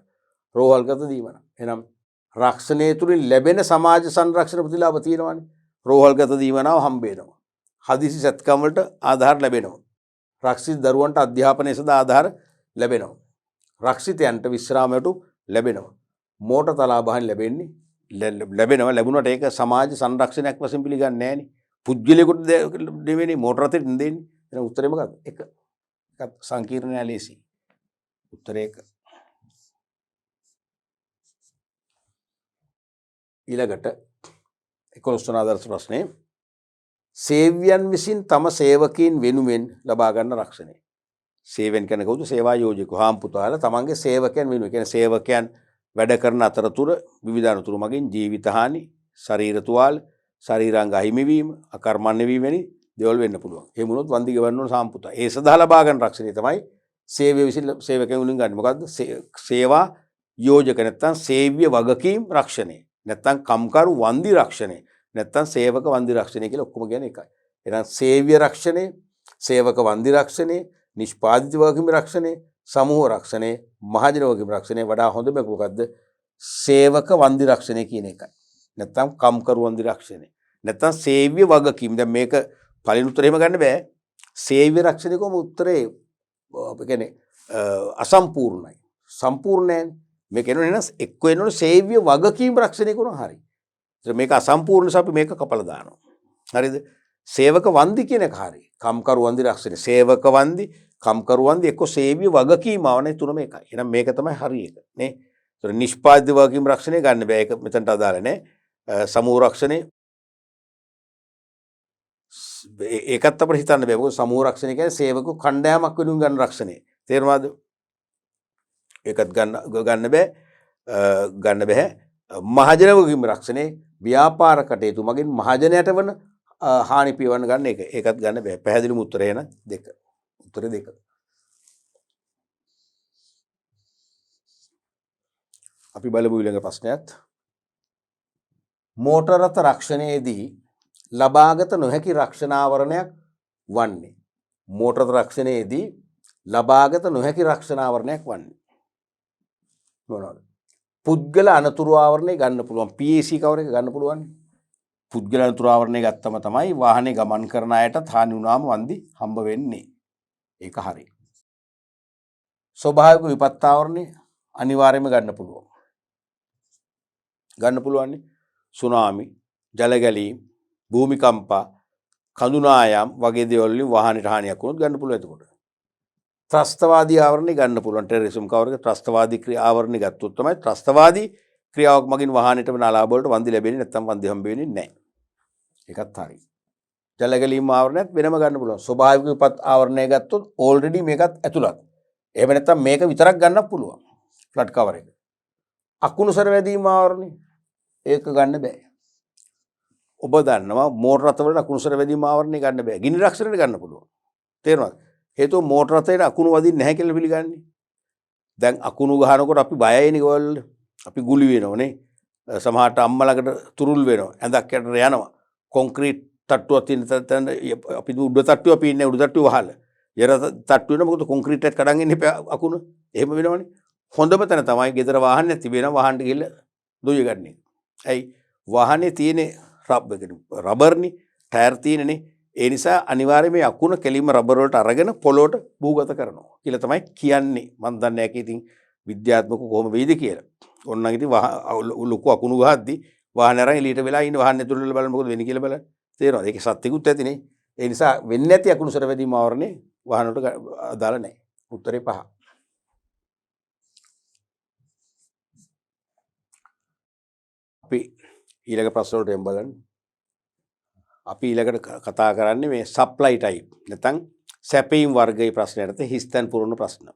රෝහල්ගත දීමන. එනම් රක්ෂණය තුළින් ලැබෙන සමාජ සංරක්ෂණ ප්‍රතිලාභ තියෙනවානේ. රෝහල්ගත දීමනාව හම්බේනවා. හදිසි සැත්කම්වලට ආධාර ලැබෙනවා. රක්ෂිත දරුවන්ට අධ්‍යාපනය සඳහා ආධාර ලැබෙනවා. රක්ෂිතයන්ට විශ්‍රාමයට ලැබෙනවා. මෝටර් තලාබහන් ලැබෙනවා. ලැබුණට ඒක සමාජ සංරක්ෂණයක් වශයෙන් පිළිගන්නේ නැහැනේ. පුද්ගලයෙකුට දෙවෙනි මෝටර් රථෙට දෙන්නේ. එහෙනම් උත්තරේ මොකක්ද? එක. එකක් සංකීර්ණ නෑ ලේසි. උත්තරේ එක. ඊළඟට 11 වන ආදර්ශ ප්‍රශ්නේ සේව්‍යයන් විසින් තම සේවකීන් වෙනුවෙන් ලබා ගන්න රක්ෂණය. සේවයන් කියන්නේ කවුද? සේවා යෝජකයෝ හාම්පුතාලා තමන්ගේ සේවකයන් වෙනුවෙන්. කියන්නේ සේවකයන් වැඩ කරන අතරතුර විවිධ අනතුරු මගින් ජීවිත හානි, ශරීර තුවාල, ශරීරාංග අහිමිවීම, අකර්මණ්‍ය වීම වැනි දේවල් වෙන්න පුළුවන්. එහෙම වුණොත් වන්දි ගෙවන්න ඕන සාම්පුතා. ඒ සඳහා ලබා ගන්න රක්ෂණය තමයි සේවය විසින් සේවකයන් වෙනුවෙන් ගන්න. මොකද්ද? සේවා යෝජක නැත්තම් සේව්‍ය වගකීම් රක්ෂණය. නැත්තම් කම්කරු වන්දි රක්ෂණය. නැත්තම් සේවක වන්දි රක්ෂණය කියලා ඔක්කොම කියන්නේ එකයි. එහෙනම් සේව්‍ය රක්ෂණය, සේවක වන්දි රක්ෂණය, නිෂ්පාදිත වගකීම් රක්ෂණය, සමූහ රක්ෂණය, මහජන වගකීම් රක්ෂණය වඩා හොඳම එක මොකද්ද? සේවක වන්දි රක්ෂණය කියන එකයි. නැත්තම් කම්කරු වන්දි රක්ෂණය. නැත්තම් සේව්‍ය වගකීම්. දැන් මේක පළවෙනි උත්තරේ එහෙම ගන්න බෑ. සේව්‍ය රක්ෂණය කොහොම උත්තරේ අපි කියන්නේ අසම්පූර්ණයි. සම්පූර්ණ නැහැ. මේක එනවා නේද? එක්ක එනවනේ සේව්‍ය වගකීම් රක්ෂණය කරනවා හරි. මේක අසම්පූර්ණ නිසා අපි මේක කපලා දානවා. හරිද? සේවක වන්දි කියන එක හරි. කම්කරු වන්දි රක්ෂණය. සේවක වන්දි, කම්කරු වන්දි එක්ක සේව්‍ය වගකීම ආවනේ තුනම එකයි. එහෙනම් මේක තමයි හරි එක. නේ? ඒතර නිෂ්පාදිත වගකීම් රක්ෂණය ගන්න බෑ. ඒක මෙතනට අදාළ නැහැ. සමූහ රක්ෂණය ඒකත් අපිට හිතන්න බෑ. මොකද සමූහ රක්ෂණය කියන්නේ සේවක කණ්ඩායමක් වෙනුවෙන් ගන්න රක්ෂණය. තේරුණාද? ඒකත් ගන්න බෑ. මහජන වගකීම් රක්ෂණය ව්‍යාපාර කටයුතු මගින් මහජනයට වන හානි පියවන්න ගන්න එක. ඒකත් ගන්න බෑ. පැහැදිලිම උත්තරය එන දෙක. උත්තරේ දෙක. අපි බලමු ඊළඟ ප්‍රශ්නයත්. මෝටර රථ රක්ෂණයේදී ලබාගත නොහැකි රක්ෂණාවරණයක් වන්නේ. මෝටර රථ රක්ෂණයේදී ලබාගත නොහැකි රක්ෂණාවරණයක් වන්නේ. මොනවාද? පුද්ගල අනතුරු ආවරණය ගන්න පුළුවන්. PAC කවර එක ගන්න පුළුවන්. පුද්ගල අනතුරු ආවරණය ගත්තම තමයි වාහනේ ගමන් කරන අයටත් හානි වුණාම වන්දි හම්බ වෙන්නේ. ඒක හරියි. ස්වභාවික විපත් ආවරණය අනිවාර්යයෙන්ම ගන්න පුළුවන්. ගන්න පුළුවන්නේ. සුනාමි, ජල ගැලීම්, භූමිකම්පා, කඳුනායම් වගේ දේවල් වලින් වාහනයට හානියක් වුණොත් ගන්න පුළුවන් එතකොට. ත්‍රස්තවාදී ආවරණය ගන්න පුළුවන්. ටෙරරිසම් කවරක ත්‍රස්තවාදී ක්‍රියා ආවරණය ගත්තොත් තමයි ත්‍රස්තවාදී ක්‍රියාවක් මගින් වාහනයට වෙන අලාභ වලට වන්දි ලැබෙන්නේ නැත්නම් වන්දි හම්බ වෙන්නේ නැහැ. ඒකත් හරියි. ජල ගැලීම් ආවරණයත් වෙනම ගන්න පුළුවන්. ස්වභාවික විපත් ආවරණය ගත්තොත් ඕල්රෙඩි මේකත් ඇතුළත්. එහෙම නැත්නම් මේක විතරක් ගන්නත් පුළුවන්. ෆ්ලඩ් කවර් එක. අකුණු සර වැදීම් ආවරණය ඒක ගන්න බෑ. ඔබ දන්නවා මෝටර රථවල අකුණු සර වැදීම් ආවරණය ගන්න බෑ. ගිනි රක්ෂණයට ගන්න පුළුවන්. තේරුණාද? හේතුව මෝටර රථයට අකුණු වදින්නේ නැහැ කියලා පිළිගන්නේ. දැන් අකුණු ගහනකොට අපි බයයිනේ ගෝල්. අපි ගුලි වෙනවනේ. සමහරට අම්මා ළඟට තුරුල් වෙනවා. ඇඳක් යටට යනවා. කොන්ක්‍රීට් තට්ටුවක් තියෙන තැන අපි උඩ තට්ටුව අපි ඉන්නේ උඩ තට්ටුව වහලා. යට තට්ටු වෙන මොකද කොන්ක්‍රීට් එකක් කඩන් ඉන්නේ අකුණු. එහෙම වෙනවනේ. හොඳම තැන තමයි ගෙදර වාහනේ තිබෙනවා වාහනට ගිහලා දොය ගන්න එක. ඇයි වාහනේ තියෙන රබර්නේ ටයර් තියෙනනේ. ඒ නිසා අනිවාර්යයෙන් මේ අකුණ කෙලින්ම රබර් වලට අරගෙන පොළොවට භූගත කරනවා කියලා තමයි කියන්නේ. මම දන්නේ නැහැ ඉතින් විද්‍යාත්මක කොහොම වෙයිද කියලා. ඕනනම් ඉතින් ලොකු අකුණු ගහද්දි වාහනේ අරන් එළියට වෙලා ඉන්න වාහනේ ඇතුළේ බලන්න මොකද වෙන්නේ කියලා බලන්න. තේරෙනවද? ඒකේ සත්‍යිකුත් ඇතිනේ. ඒ නිසා වෙන්නේ නැති අකුණු සර වැදීම් ආවරණේ වාහන වලට අදාළ නැහැ. උත්තරේ 5. අපි ඊළඟ ප්‍රශ්න වලට යමු බලන්න. අපි ඊළඟට කතා කරන්නේ මේ සප්ලයි ටයිප් නැත්නම් සැපීම් වර්ගයේ ප්‍රශ්නයට හිස්තැන් පුරන ප්‍රශ්න.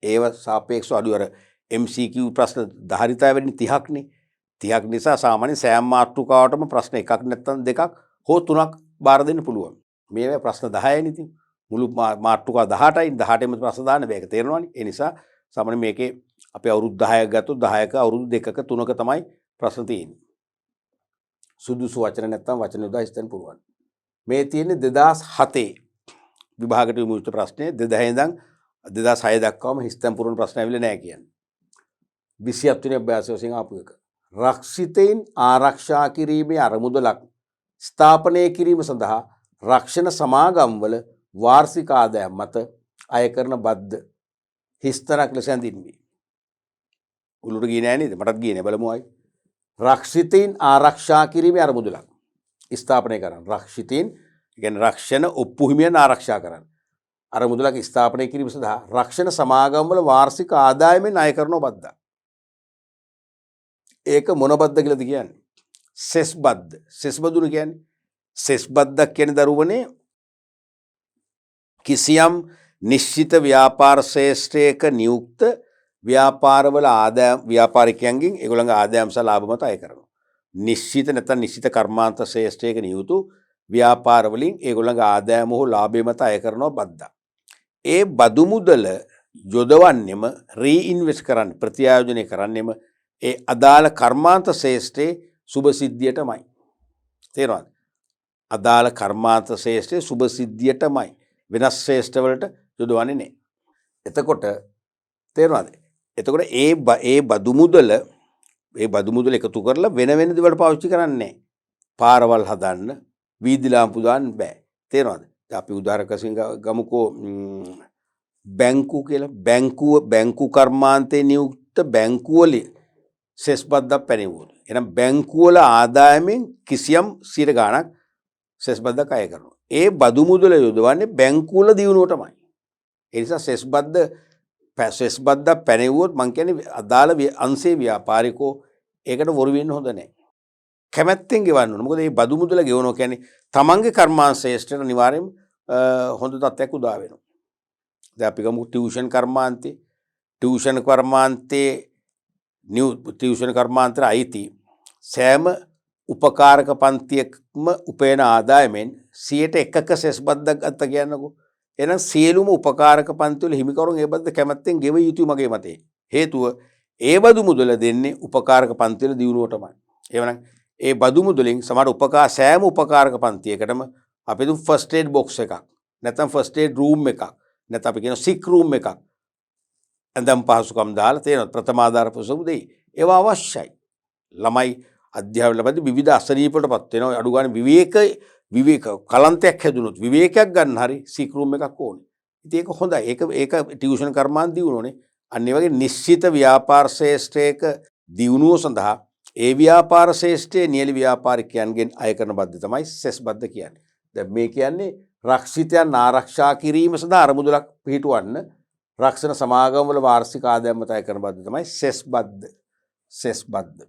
ඒව සාපේක්ෂව අඩු අර MCQ ප්‍රශ්න ධාරිතාව වෙන්නේ 30ක් නේ. 30ක් නිසා සාමාන්‍ය සෑම මාතෘකාවටම ප්‍රශ්න එකක් නැත්නම් දෙකක් හෝ තුනක් බාර දෙන්න පුළුවන්. මේවා ප්‍රශ්න 10යි නේ ඉතින්. මුළු මාතෘකා 18යි 18ෙම ප්‍රශ්න දාන්න බෑ. ඒක තේරෙනවනේ. ඒ නිසා සාමාන්‍ය මේකේ අපි අවුරුදු 10ක් ගත්තොත් 10ක අවුරුදු 2ක 3ක තමයි ප්‍රශ්න තියෙන්නේ. සුදුසු වචන නැත්නම් වචන යොදා හිස්තැන් පුරවන්න. මේ තියෙන්නේ 2007 විභාගයට විමුක්ත ප්‍රශ්නේ 2000 ඉඳන් 2006 දක්වාම හිස්තැන් පුරවන ප්‍රශ්න ඇවිල්ලා නැහැ කියන්නේ. 27 වෙනි අභ්‍යාසය වශයෙන් ආපු එක. රක්ෂිතයින් ආරක්ෂා කිරීමේ අරමුදලක් ස්ථාපනය කිරීම සඳහා රක්ෂණ සමාගම්වල වාර්ෂික ආදායම් මත අය කරන බද්ද හිස්තනක් ලෙස ඇඳින්වී. උළුට ගියේ නෑ නේද? මටත් ගියේ නෑ බලමු ආයි. රක්ෂිතයින් ආරක්ෂා කිරීමේ අරමුදලක් ස්ථාපනය කරන්න. රක්ෂිතයින් කියන්නේ රක්ෂණ ඔප්පු හිමියන් ආරක්ෂා කරන්න. අරමුදලක් ස්ථාපනය කිරීම සඳහා රක්ෂණ සමාගම්වල වාර්ෂික ආදායමෙන් අය කරන බද්දක්. ඒක මොන බද්ද කියලාද කියන්නේ? සෙස් බද්ද. සෙස් බදුන කියන්නේ සෙස් බද්දක් කියන්නේ දරුවනේ කිසියම් නිශ්චිත ව්‍යාපාර ශ්‍රේෂ්ඨයක නියුක්ත ව්‍යාපාරවල ආදායම් ව්‍යාපාරිකයන්ගෙන් ඒගොල්ලන්ගේ ආදායම් සහ ලාභ මත අය කරනවා. නිශ්චිත නැත්නම් නිශ්චිත කර්මාන්ත ශ්‍රේෂ්ඨයක නියුතු ව්‍යාපාර වලින් ඒගොල්ලන්ගේ ආදායම හෝ ලාභය මත අය කරනවා බද්දා. ඒ බදු මුදල යොදවන්නෙම රීඉන්වෙස්ට් කරන්න ප්‍රත්‍යායෝජනය කරන්නෙම ඒ අදාළ කර්මාන්ත ශ්‍රේෂ්ඨයේ සුබ සිද්ධියටමයි. තේරෙනවද? අදාළ කර්මාන්ත ශ්‍රේෂ්ඨයේ සුබ සිද්ධියටමයි. වෙනස් ශ්‍රේෂ්ඨ වලට යොදවන්නේ නැහැ. එතකොට තේරෙනවද? එතකොට ඒ බදු මුදල එකතු කරලා වෙන වෙන දේවල් පාවිච්චි කරන්නේ නැහැ. පාරවල් හදන්න, වීදි ලාම්පු දාන්න බෑ. තේරෙනවද? අපි උදාහරණයක් වශයෙන් ගමුකෝ බැංකු කියලා. බැංකු කර්මාන්තේ නියුක්ත බැංකුවල සෙස් බද්දක් පැනෙවුවොත්. එහෙනම් බැංකුවල ආදායමෙන් කිසියම් 100 ගාණක් සෙස් බද්දක් අය කරනවා. ඒ බදු මුදල යොදවන්නේ බැංකුවල දියුණුවටමයි. ඒ නිසා සෙස් බද්දක් පැනෙවුවොත් මං කියන්නේ අදාළ අංශේ ව්‍යාපාරිකෝ ඒකට වොරු වෙන්න හොඳ නැහැ. කැමැත්තෙන් ගෙවන්න ඕන. මොකද මේ බදු මුදල ගෙවනවා කියන්නේ තමන්ගේ කර්මාන්ත ශ්‍රේෂ්ඨට අනිවාර්යයෙන් හොඳ තත්ත්වයක් උදා වෙනවා. දැන් අපි ගමු ටියුෂන් කර්මාන්තේ. ටියුෂන් කර්මාන්තයට අයිති සෑම උපකාරක පන්තියක්ම උපයන ආදායමෙන් 100%ක සෙස් බද්දක් ගත්ත කියන්නකෝ. එහෙනම් සියලුම උපකාරක පන්තිවල හිමිකරුන් ඒ බද්ද කැමැත්තෙන් ගෙව යුතුයි මගේ මතේ. හේතුව ඒ බදු මුදල දෙන්නේ උපකාරක පන්තිවල දියුණුවටමයි. එවනම් ඒ බදු මුදලින් සමහර සෑම උපකාරක පන්තියකටම අපි දුම් ෆස්ට් ඒඩ් බොක්ස් එකක් නැත්නම් ෆස්ට් ඒඩ් රූම් එකක් නැත්නම් අපි කියන සික් රූම් එකක් ඇඳම් පහසුකම් දාලා තියෙනවා. ප්‍රථමාධාර පොසොම් දෙයි. ඒවා අවශ්‍යයි. ළමයි අධ්‍යාපන ලබද්දී විවිධ අසනීප වලටපත් වෙනවා. අඩු ගන්න විවේක කලන්තයක් හැදුනොත් විවේකයක් ගන්න හරි සික් රූම් එකක් ඕනේ. ඉතින් ඒක හොඳයි. ඒක ටියුෂන් කර්මාන්ත දියුණුවනේ. අන්න ඒ වගේ නිශ්චිත ව්‍යාපාර ශ්‍රේෂ්ඨයක දියුණුව සඳහා ඒ ව්‍යාපාර ශ්‍රේෂ්ඨයේ නියලි ව්‍යාපාරිකයන්ගෙන් අය කරන බද්ද තමයි සෙස් බද්ද කියන්නේ. දැන් මේ කියන්නේ රක්ෂිතයන් ආරක්ෂා කිරීම සඳහා අරමුදලක් පිහිටුවන්න රක්ෂණ සමාගම්වල වාර්ෂික ආදායම් මත අය කරන බද්ද තමයි සෙස් බද්ද. සෙස් බද්ද.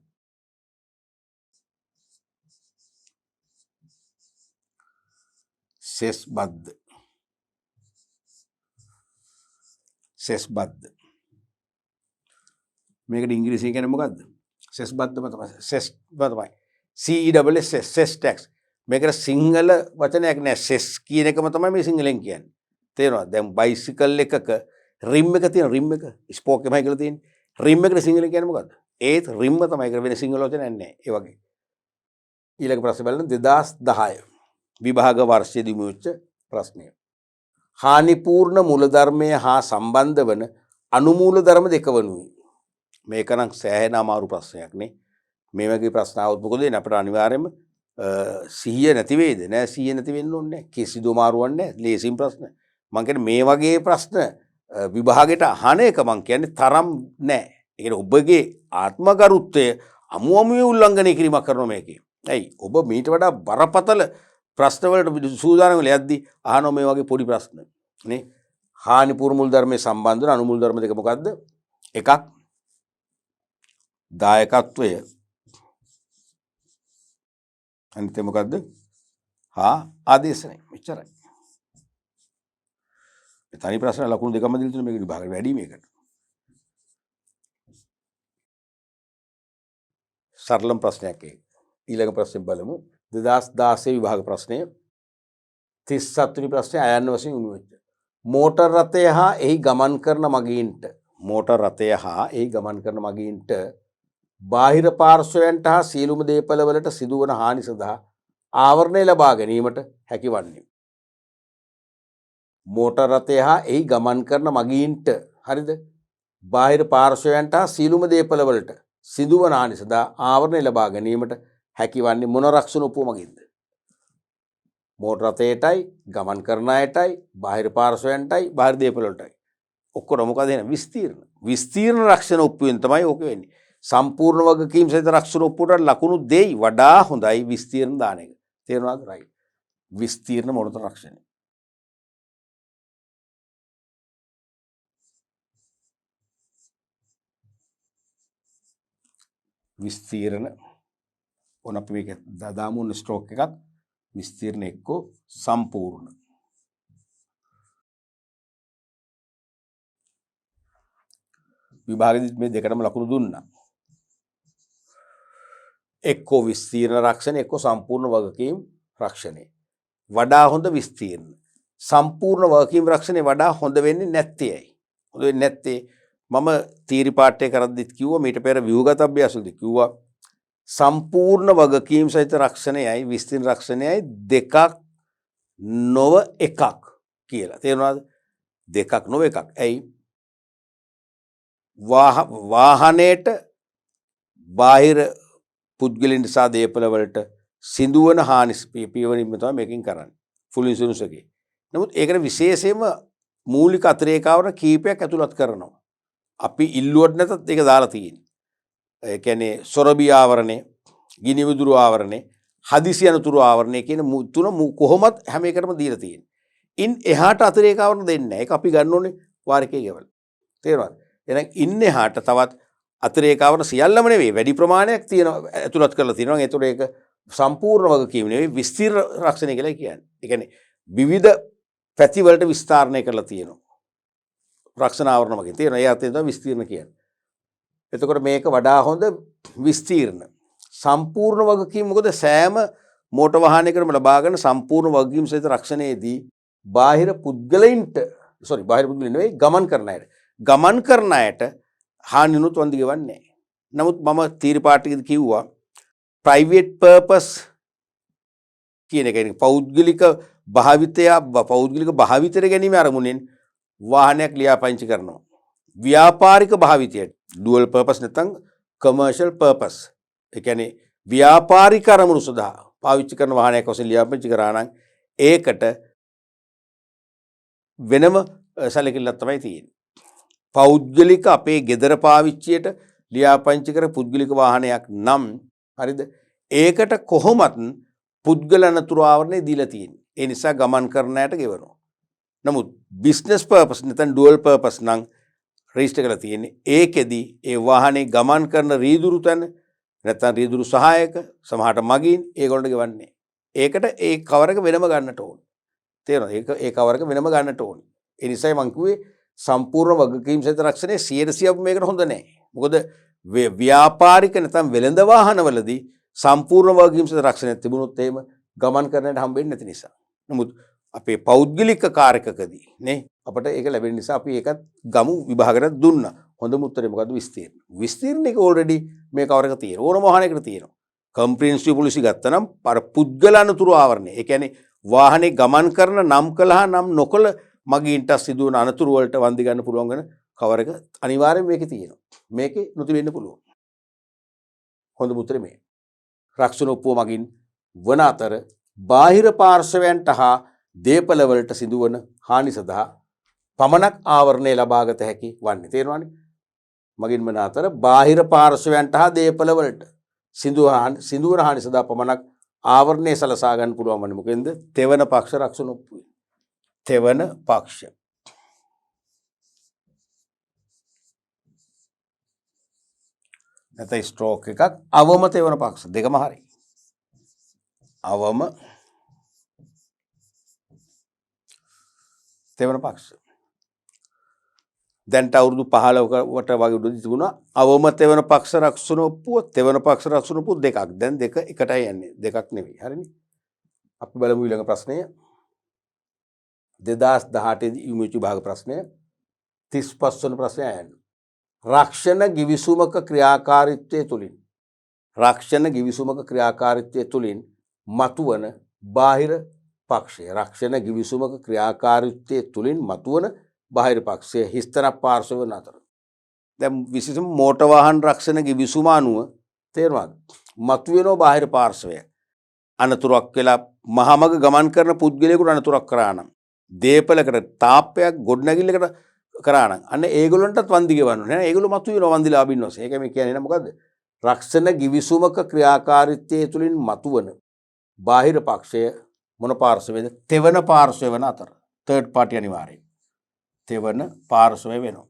සෙස් බද්ද. සෙස් බද්ද. මේකට ඉංග්‍රීසියෙන් කියන්නේ මොකද්ද? සෙස් බද්දම තමයි. සෙස් තමයි. CESS cess tax. මේකට සිංහල වචනයක් නෑ. සෙස් කියන එකම තමයි මේ සිංහලෙන් කියන්නේ. තේරෙනවද? දැන් බයිසිකල් එකක රිම් එක තියෙන රිම් එක ස්පෝක් එකමයි කියලා තියෙන්නේ. රිම් එකට සිංහලෙන් කියන්නේ මොකද්ද? ඒත් රිම්ම තමයි. ඒක වෙන සිංහල වචනයක් නෑ. ඒ වගේ. ඊළඟ ප්‍රශ්නේ බලන්න 2010 විභාග වර්ෂයේදී මුවෙච්ච ප්‍රශ්නය. හානිපූර්ණ මූලධර්මය හා සම්බන්ධ වන අනුමූල ධර්ම දෙක වනුයි. මේක නම් සෑහෙන අමාරු ප්‍රශ්නයක් නේ. මේ වගේ ප්‍රශ්න આવොත් මොකද වෙන්නේ? අපිට අනිවාර්යයෙන්ම සිහිය නැති වෙයිද? නෑ, සිහිය නැති වෙන්න ඕනේ නෑ. කිසිදු අමාරුවක් නෑ. ලේසිම ප්‍රශ්න. මං කියන්නේ මේ වගේ ප්‍රශ්න විභාගෙට අහන එක මං කියන්නේ තරම් නෑ. ඒ කියන්නේ ඔබගේ ආත්මගරුත්වය අමුමුවේ උල්ලංඝනය කිරීමක් කරනවා මේකේ. ඇයි? ඔබ මීට වඩා බරපතල ප්‍රශ්න වලට සූදානම් වෙලා යද්දි අහනවා මේ වගේ පොඩි ප්‍රශ්න නේ. හානිපූර්ණ මූල ධර්මයේ සම්බන්ධ වන අනුමූල ධර්ම දෙක මොකද්ද? එකක් දායකත්වය, අනිත් එක මොකද්ද? ආදේශනය. මෙච්චරයි. මේ තනි ප්‍රශ්න ලකුණු දෙකම දීලා තියෙන මේක විභාගෙ වැඩි මේකට. සරලම ප්‍රශ්නයක් ඒක. ඊළඟ ප්‍රශ්නේ බලමු. 2016 විභාග ප්‍රශ්නය 37 වෙනි ප්‍රශ්නේ අයන්න වශයෙන් උණු වෙච්ච. මෝටර් රථය හා එහි ගමන් කරන මගීන්ට බාහිර පාර්ශ්වයන්ට හා සියලුම දේපළ වලට සිදුවන හානි සඳහා ආවරණය ලබා ගැනීමට හැකිවන්නේ. මෝටර් රථය හා එහි ගමන් කරන මගීන්ට හරිද? බාහිර පාර්ශවයන්ට සීලුම දේපල වලට සිදුවන හානි සඳහා ආවරණය ලබා ගැනීමට හැකිවන්නේ මොන රක්ෂණ උපුව මගින්ද? මෝටර රථයටයි, ගමන් කරන අයටයි, බාහිර පාර්ශවයන්ටයි, බාහිර දේපල වලටයි. ඔක්කොම මොකද එන විස්තීර්ණ. විස්තීර්ණ රක්ෂණ උපුවෙන් තමයි ඕක වෙන්නේ. සම්පූර්ණ වගකීම් සහිත රක්ෂණ උපුවට ලකුණු දෙයි වඩා හොඳයි විස්තීර්ණ දාන එක. තේරුණාද? රයිට්. විස්තීර්ණ මොනතර රක්ෂණය. විස්තීර්ණ ඕන අපි මේක දාමු ස්ට්‍රෝක් එකක්. විස්තීර්ණ එක්කෝ සම්පූර්ණ. විභාගෙදිත් මේ දෙකටම ලකුණු දුන්නා. එක්කෝ විස්තීර්ණ රක්ෂණය, එක්කෝ සම්පූර්ණ වගකීම් රක්ෂණය. වඩා හොඳ විස්තීර්ණ. සම්පූර්ණ වගකීම් රක්ෂණය වඩා හොඳ වෙන්නේ නැත්තේ ඇයි? හොඳ වෙන්නේ නැත්තේ මම තීරි පාඨය කරද්දිත් කිව්වා, මීට පෙර ව්‍යුහගත අභ්‍යාසවලදී කිව්වා සම්පූර්ණ වගකීම් සහිත රක්ෂණයයි විස්තීර්ණ රක්ෂණයයි දෙකක් නොව එකක් කියලා. තේරුණාද? දෙකක් නොව එකක්. ඇයි? වාහනයට බාහිර පුද්ගලයන් නිසා දේපල වලට සිදුවන හානි පියවීම තමයි මේකෙන් කරන්නේ. ෆුල් ඉන්ෂුරන්ස් එකේ. නමුත් ඒකට විශේෂයෙන්ම මූලික අතිරේකාවරණ කීපයක් ඇතුළත් කරනවා. අපි ඉල්ලුවට නැතත් ඒක දාලා තියෙන්නේ. ඒ කියන්නේ සොරබි ආවරණය, ගිනි විදුරු ආවරණය, හදිසි අනතුරු ආවරණය කියන තුන කොහොමත් හැම එකටම දීලා තියෙන්නේ. ඉන් එහාට අතිරේක ආවරණ දෙන්නේ නැහැ. ඒක අපි ගන්න ඕනේ වාරිකයේ ගෙවල. තේරුණාද? එහෙනම් ඉන් එහාට තවත් අතිරේක ආවරණ සියල්ලම නෙවෙයි වැඩි ප්‍රමාණයක් තියෙනවා ඇතුළත් කරලා තියෙනවා. ඒතකොට ඒක සම්පූර්ණ වගකීම නෙවෙයි විස්තීර්ණ රක්ෂණය කියලා කියන්නේ. ඒ කියන්නේ විවිධ පැති වලට විස්තරණය කරලා තියෙනවා. රක්ෂණ ආවරණ මගින්. තේරෙනවා? ඒ අතේ තමයි විස්තීර්ණ කියන්නේ. එතකොට මේක වඩා හොඳ විස්තීර්ණ සම්පූර්ණ වගකීම. මොකද සෑම මෝටර වාහනයකටම ලබා ගන්න සම්පූර්ණ වගකීම් සහිත රක්ෂණයේදී බාහිර පුද්ගලයින්ට බාහිර පුද්ගලයින් නෙවෙයි ගමන් කරන අයට හානිනුත් වන්දි ගෙවන්නේ නැහැ. නමුත් මම තීරි පාඨයේදී කිව්වා ප්‍රයිවට් පර්පස් කියන එක පෞද්ගලික භාවිතයට ගැනීම අරමුණෙන් වාහනයක් ලියාපදිංචි කරනවා. ව්‍යාපාරික භාවිතයට ඩුවල් පර්පස් නැත්නම් කමර්ෂල් පර්පස්. ඒ කියන්නේ ව්‍යාපාරික අරමුණු සඳහා පාවිච්චි කරන වාහනයක් වශයෙන් ලියාපදිංචි කරා නම් ඒකට වෙනම සැලකිල්ලක් තමයි තියෙන්නේ. පෞද්ගලික අපේ ගෙදර පාවිච්චියට ලියාපදිංචි කර පුද්ගලික වාහනයක් නම් හරිද? ඒකට කොහොමත් පුද්ගල අනතුරු ආවරණය දීලා තියෙන්නේ. ඒ නිසා ගමන් කරන අයට ගෙවනවා. නමුත් බිස්නස් පර්පස් නැත්නම් ඩුවල් පර්පස් නම් රෙජිස්ටර් කරලා තියෙන්නේ. ඒකෙදි ඒ වාහනේ ගමන් කරන රීදුරු තැන නැත්නම් රීදුරු සහායක සමහරට මගින් ඒගොල්ලන්ට ගෙවන්නේ. ඒකට ඒ කවර එක වෙනම ගන්නට ඕනේ. තේරෙනවද? ඒ කවර එක වෙනම ගන්නට ඕනේ. ඒ නිසායි මම කිව්වේ සම්පූර්ණ වගකීම් සහිත රක්ෂණය 100% මේකට හොඳ නැහැ. මොකද ව්‍යාපාරික නැත්නම් වෙළඳ වාහනවලදී සම්පූර්ණ වගකීම් සහිත රක්ෂණයක් තිබුණොත් එහෙම ගමන් කරන්නට හම්බෙන්නේ නැති නිසා. නමුත් අපේ පෞද්ගලික කාර්යකකදී නේ අපිට ඒක ලැබෙන නිසා අපි ඒකත් ගමු විභාගයට දුන්නා. හොඳම උත්තරේ මොකද්ද? විස්තීර්ණ. විස්තීර්ණ එක ඕල්රෙඩි මේ කවර එක තියෙනවා. ඕනම වාහනයකට තියෙනවා. කම්ප්‍රිහෙන්සිව් පොලිසි ගත්තනම් අර පුද්ගල අනතුරු ආවරණය. ඒ කියන්නේ වාහනේ ගමන් කරන නම් කළා නම් නොකළ මගීන්ට සිදුවන අනතුරු වලට වන්දි ගන්න පුළුවන් වෙන කවර එක අනිවාර්යයෙන් මේකේ තියෙනවා. මේකේ නොතිබෙන්න පුළුවන්. හොඳම උත්තරේ මේ. රක්ෂණ ඔප්පුව මගින් වන අතර බාහිර පාර්ශවයන්ට හා දේපල වලට සිදුවන හානි සඳහා පමණක් ආවරණය ලබාගත හැකි වන්නේ. තේරුණානේ? මගින් වන අතර බාහිර පාර්ශවයන්ට හා දේපල වලට සිදුවන හානි සඳහා පමණක් ආවරණය සලසා ගන්න පුළුවන් වන්නේ මොකෙන්ද? තෙවන පක්ෂ රක්ෂණ ඔප්පුවේ. තෙවන පක්ෂ. නැත්නම් ස්ට්‍රෝක් එකක් අවම තෙවන පක්ෂ දෙකම හරි. අවම තෙවන පක්ෂ. දැන්ට අවුරුදු 15කට වගේ උඩදී තිබුණා අවම තෙවන පක්ෂ රක්ෂණ ඔප්පුව, තෙවන පක්ෂ රක්ෂණ ඔප්පුව දෙකක්. දැන් දෙක එකටයි යන්නේ. දෙකක් නෙවෙයි. හරිනේ? අපි බලමු ඊළඟ ප්‍රශ්නය. 2018 දී යුනිට් විභාග ප්‍රශ්නය 35 වන ප්‍රශ්නය යන්නේ. රක්ෂණ ගිවිසුමක ක්‍රියාකාරීත්වය තුලින් මතුවන බාහිර පක්ෂය. රක්ෂණ ගිවිසුමක ක්‍රියාකාරීත්වය තුලින් මතුවන බාහිර පක්ෂය හිස්තන පාර්ශවයන් අතර. දැන් විශේෂම මෝටර් වාහන රක්ෂණ ගිවිසුම අනුව තේරුණාද? මතුවෙනෝ බාහිර පාර්ශවය අනතුරක් වෙලා මහමග ගමන් කරන පුද්ගලයෙකුට අනතුරක් කරා නම් දේපලකට තාප්පයක් ගොඩනැගිල්ලකට කරා නම් අන්න ඒගොල්ලන්ටත් වන්දි ගෙවන්න ඕනේ. ඒගොල්ලෝ මතුවෙනවා වන්දිලාභින් වශයෙන්. ඒක මේ කියන්නේ නේද මොකද්ද? රක්ෂණ ගිවිසුමක ක්‍රියාකාරීත්වයේ තුලින් මතුවන බාහිර පක්ෂය මොන පාර්ශවයේද? තෙවන පාර්ශවය වෙන අතර. තර්ඩ් පාර්ටි අනිවාර්යයෙන්. තෙවන පාර්ශවය වෙනවා.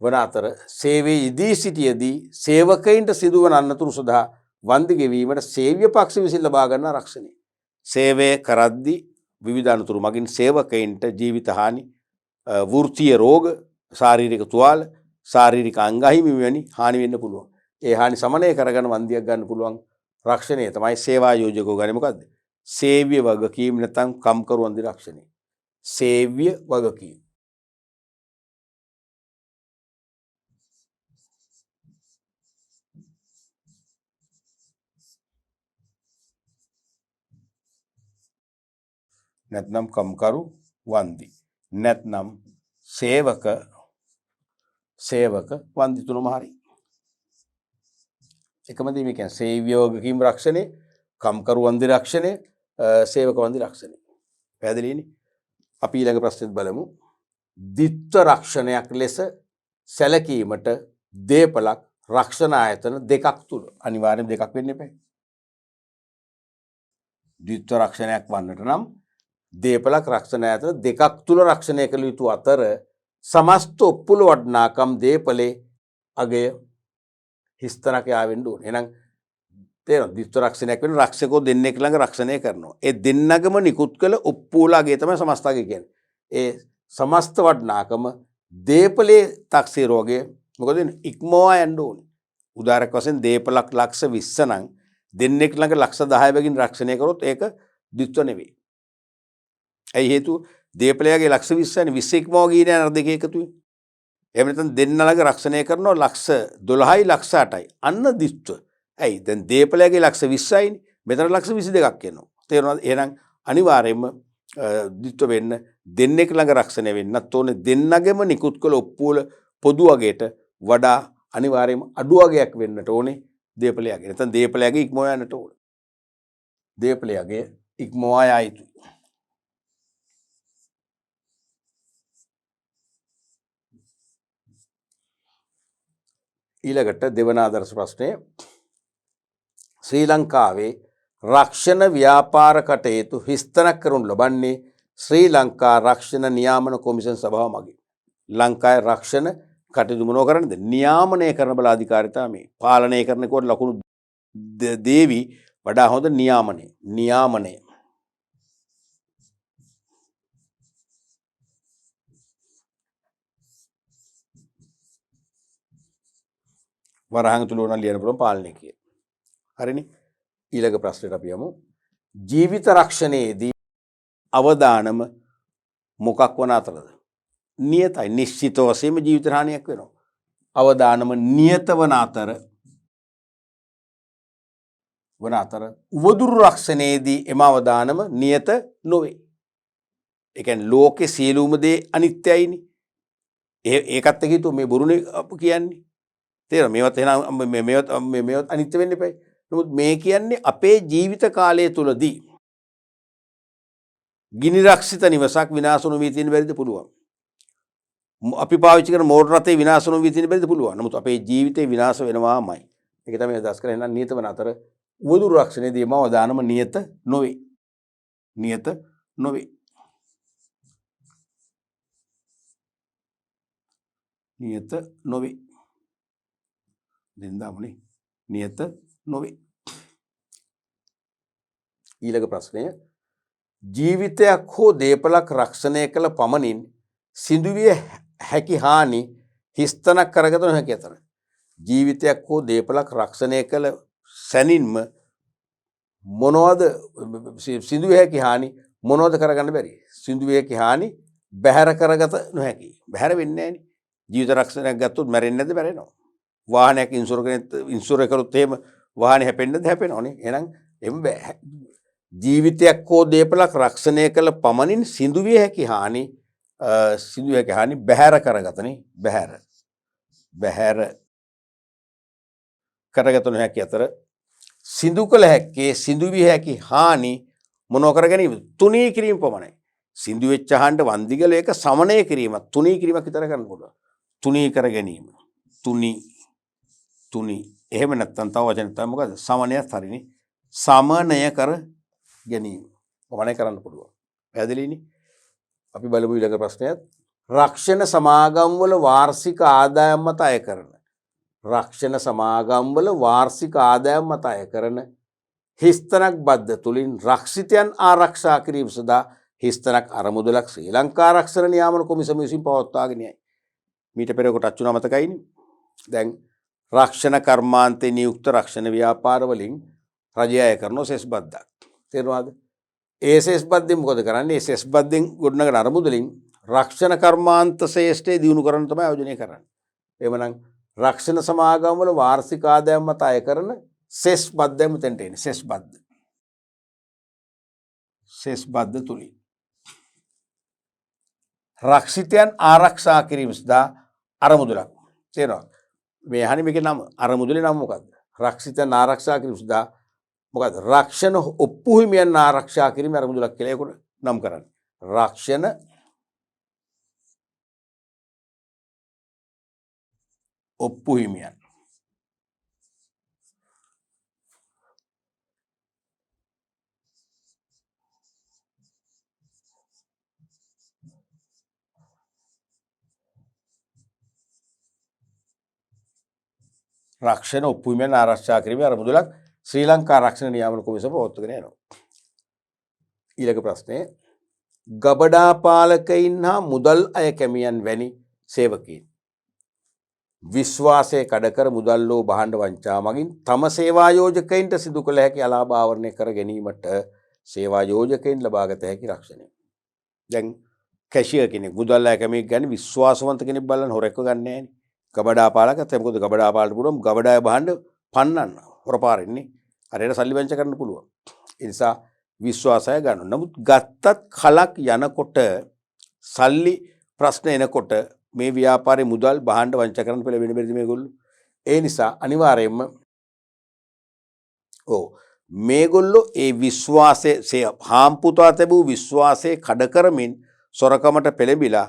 වන අතර සේවයේ යෙදී සිටියේදී සේවකයින්ට සිදුවන අනතුරු සඳහා වන්දි ගෙවීමට සේව්‍ය පක්ෂ විසින් ලබා ගන්නා රක්ෂණය. සේවය කරද්දී විවිධ අනතුරු මගින් සේවකයින්ට ජීවිත හානි, වෘත්තීය රෝග, ශාරීරික තුවාල, ශාරීරික අංග අහිමි වැනි හානි වෙන්න පුළුවන්. ඒ හානි සමනය කරගෙන වන්දියක් ගන්න පුළුවන් රක්ෂණය තමයි සේවා යෝජකෝ ගන්නේ මොකද්ද? සේව්‍ය වගකීම් නැත්නම් කම්කරු වන්දි රක්ෂණය. සේව්‍ය වගකීම්. නැත්නම් කම්කරු වන්දි. නැත්නම් සේවක වන්දි තුනම හරි. එකම දේ මේ කියන්නේ සේව්‍ය වගකීම් රක්ෂණය, කම්කරු වන්දි රක්ෂණය, සේවක වන්දි රක්ෂණය. පැහැදිලිනේ? අපි ඊළඟ ප්‍රශ්නෙත් බලමු. ද්විත්ව රක්ෂණයක් ලෙස සැලකීමට දේපලක් රක්ෂණ ආයතන දෙකක් තුල අනිවාර්යයෙන් දෙකක් වෙන්න එපා. ද්විත්ව රක්ෂණයක් වන්නට නම් දේපලක් රක්ෂණ ආයතන දෙකක් තුල රක්ෂණය කළ යුතු අතර සමස්ත ඔප්පුල වටිනාකම් දේපලේ අගය හිස්තනක යාවෙන්න ඕනේ. එහෙනම් තේරෙනවද? ද්විත්ව රක්ෂණයක් වෙන රක්ෂකෝ දෙන්නෙක් ළඟ රක්ෂණය කරනවා. ඒ දෙන්නගම නිකුත් කළ ඔප්පුල අගය තමයි සමස්ත අගය කියන්නේ. ඒ සමස්ත වටිනාකම දේපලේ තක්සේරු වගේ මොකද ඉක්මවා යන්න ඕනේ. උදාහරණයක් වශයෙන් දේපලක් ලක්ෂ 20 නම් දෙන්නෙක් ළඟ ලක්ෂ 10 බැගින් රක්ෂණය කරොත් ඒක ද්විත්ව නෙවෙයි. ඇයි හේතුව? දේපලයාගේ ලක්ෂ 20නේ 20 ඉක්මවා ගියේ නෑ අර දෙක එකතුවේ. එහෙම නැත්නම් දෙන්න ළඟ රක්ෂණය කරනවා ලක්ෂ 12යි ලක්ෂ 8යි. අන්න ද්විත්ව. ඇයි? දැන් දේපලයාගේ ලක්ෂ 20යිනේ. මෙතන ලක්ෂ 22ක් එනවා. තේරුණාද? එහෙනම් අනිවාර්යයෙන්ම ද්විත්ව වෙන්න දෙන්නෙක් ළඟ රක්ෂණය වෙන්නත් ඕනේ. දෙන්නගෙම නිකුත් කළ ඔප්පුවල පොදු අගයට වඩා අනිවාර්යයෙන්ම අඩු අගයක් වෙන්නට ඕනේ දේපලයාගේ. නැත්නම් දේපලයාගේ ඉක්මවා යන්නට ඕනේ. දේපලයාගේ ඉක්මවා යා යුතුයි. ඊළඟට දෙවන ආදර්ශ ප්‍රශ්නය ශ්‍රී ලංකාවේ රක්ෂණ ව්‍යාපාර කටයුතු හිස්තැනක් කරනු ලබන්නේ ශ්‍රී ලංකා රක්ෂණ නියාමන කොමිෂන් සභාව මගින්. ලංකාවේ රක්ෂණ කටයුතු මොනව කරන්නද? නියාමනය කරන බල අධිකාරිතා මේ පාලනය කරනකොට ලකුණු දේවි වඩා හොඳ නියාමනය වරහන් තුල උනන් ලියන පුළුවන් පාලනය කියන. හරිනේ. ඊළඟ ප්‍රශ්නෙට අපි යමු. ජීවිත රක්ෂණයේදී අවදානම මොකක් වන අතරද? නියතයි. නිශ්චිත වශයෙන්ම ජීවිත හානියක් වෙනවා. අවදානම නියත වන අතර උවදුරු රක්ෂණයේදී එම අවදානම නියත නොවේ. ඒ කියන්නේ ලෝකේ සියලුම දේ අනිත්‍යයිනේ. ඒකත් එක්ක හිතුව මේ බොරුනේ කියන්නේ. තේරෙනවද? මේවත් එහෙනම් මේවත් අනිත්‍ය වෙන්න එපා. නමුත් මේ කියන්නේ අපේ ජීවිත කාලය තුලදී ගිනි රක්ෂිත නිවසක් විනාශ නොවී තියෙන බැරිද? පුළුවන්. අපි පාවිච්චි කරන මෝටර රථේ විනාශ නොවී තියෙන බැරිද? පුළුවන්. නමුත් අපේ ජීවිතේ විනාශ වෙනවාමයි. ඒක තමයි අදහස් කරන්නේ. එහෙනම් නියත වන අතර උවදුරු රක්ෂණයේදී මම දානම නියත නොවේ. නියත නොවේ. නියත නොවේ. දෙන්දාමනේ නියත නොවේ. ඊළඟ ප්‍රශ්නය ජීවිතයක් හෝ දේපලක් රක්ෂණය කළ පමණින් සිදුවිය හැකි හානි හිස්තැනක් කරගත නොහැකි අතර ජීවිතයක් හෝ දේපලක් රක්ෂණය කළ සැනින්ම මොනවද සිදුවිය හැකි හානි මොනවද කරගන්න බැරි? සිදුවිය හැකි හානි බැහැර කරගත නොහැකි. බැහැර වෙන්නේ නැහැනේ. ජීවිත රක්ෂණයක් ගත්තොත් මැරෙන්නේ නැද්ද? මැරෙනවා. වාහනයක් ඉන්ෂුර් කරොත් එහෙම වාහනේ හැපෙන්නද? හැපෙනවනේ. එහෙනම් එම් ජීවිතයක් හෝ දේපලක් රක්ෂණය කළ පමණින් සිදුවිය හැකි හානි සිඳුවේ කහානි බැහැර කරගතනේ බැහැර කරගත නොහැකි අතර සිදු කළ හැක්කේ සිදු විය හැකි හානි මොනව කර ගැනීම තුනී කිරීම පමණයි. සිදු වෙච්ච හාන්ට වන්දිගල ඒක සමනය කිරීම තුනී කිරීමක් විතර කරන්න පුළුවන්. තුනී කර ගැනීම. තුනී එහෙම නැත්නම් තව වචන තමයි මොකද? සමනයත් හරිනේ. සමනය කර ගැනීම. සමනය කරන්න පුළුවන්. පැහැදිලිනේ? අපි බලමු ඊළඟ ප්‍රශ්නයත්. රක්ෂණ සමාගම් වල වාර්ෂික ආදායම් මත අය කරන රක්ෂණ සමාගම් වල වාර්ෂික ආදායම් මත අය කරන හිස්තනක් බද්ධ තුලින් රක්ෂිතයන් ආරක්ෂා කිරීම සඳහා හිස්තනක් අරමුදලක් ශ්‍රී ලංකා ආරක්ෂණ නියාමන කොමිසම විසින් පවත්වාගෙන යයි. මීට පෙර කොටස් තුන මතකයිනේ. දැන් රක්ෂණ කර්මාන්තේ නියුක්ත රක්ෂණ ව්‍යාපාර වලින් රජය අය කරන සෙස් බද්දක්. තේරුණාද? ඒ සෙස් බද්දෙන් මොකද කරන්නේ? ඒ සෙස් බද්දෙන් ගොඩනගන අරමුදලින් රක්ෂණ කර්මාන්ත ශ්‍රේෂ්ඨය දියුණු කරන්න තමයි ආයෝජනය කරන්නේ. එවනම් රක්ෂණ සමාගම් වල වාර්ෂික ආදායම් මත අය කරන සෙස් බද්දෙම තෙන්ට එන්නේ. සෙස් බද්ද තුලින් රක්ෂිතයන් ආරක්ෂා කිරීම සඳහා අරමුදලක්. තේරෙනවද? මේ අහන්නේ මේකේ නම අරමුදලේ නම මොකද්ද? රක්ෂිතයන් ආරක්ෂා කිරීම සඳහා මොකද්ද? රක්ෂණ ඔප්පු හිමියන් ආරක්ෂා කිරීම අරමුදලක් කියලා ඒකට නම් කරන්නේ. රක්ෂණ ඔප්පු හිමියන් රක්ෂණ ඔප්පු හිමියන් ආරක්ෂා කිරීම අරමුදලක් ශ්‍රී ලංකා ආරක්ෂණ නියාමන කොමිසම පවත්වාගෙන යනවා. ඊළඟ ප්‍රශ්නේ ගබඩා පාලකයින් හා මුදල් අය කැමියන් වැනි සේවකයින් විශ්වාසය කඩකර මුදල් ලෝ භාණ්ඩ වංචා මගින් තම සේවා යෝජකයින්ට සිදු කළ හැකි අලාභ ආවරණය කර ගැනීමට සේවා යෝජකයින් ලබාගත හැකි රක්ෂණය. දැන් කැෂියර් කෙනෙක් මුදල් අය කැමියෙක් ගන්න විශ්වාසවන්ත කෙනෙක් බලන්න හොරෙක්ව ගන්න නැහැ නේ. ගබඩා පාලකත් මොකද ගබඩා පාලට පුළුවන් ගබඩාය භාණ්ඩ පන්නන්න හොරපාරින්නේ. හරියට සල්ලි වංචා කරන්න පුළුවන්. ඒ නිසා විශ්වාසය ගන්න. නමුත් ගත්තත් කලක් යනකොට සල්ලි ප්‍රශ්න එනකොට මේ ව්‍යාපාරේ මුදල් භාණ්ඩ වංචා කරන්න පෙළවෙන බැරිද මේගොල්ලෝ? ඒ නිසා අනිවාර්යයෙන්ම මේගොල්ලෝ ඒ විශ්වාසයේ හාම්පුතා තිබූ විශ්වාසයේ කඩ කරමින් සොරකමට පෙළඹිලා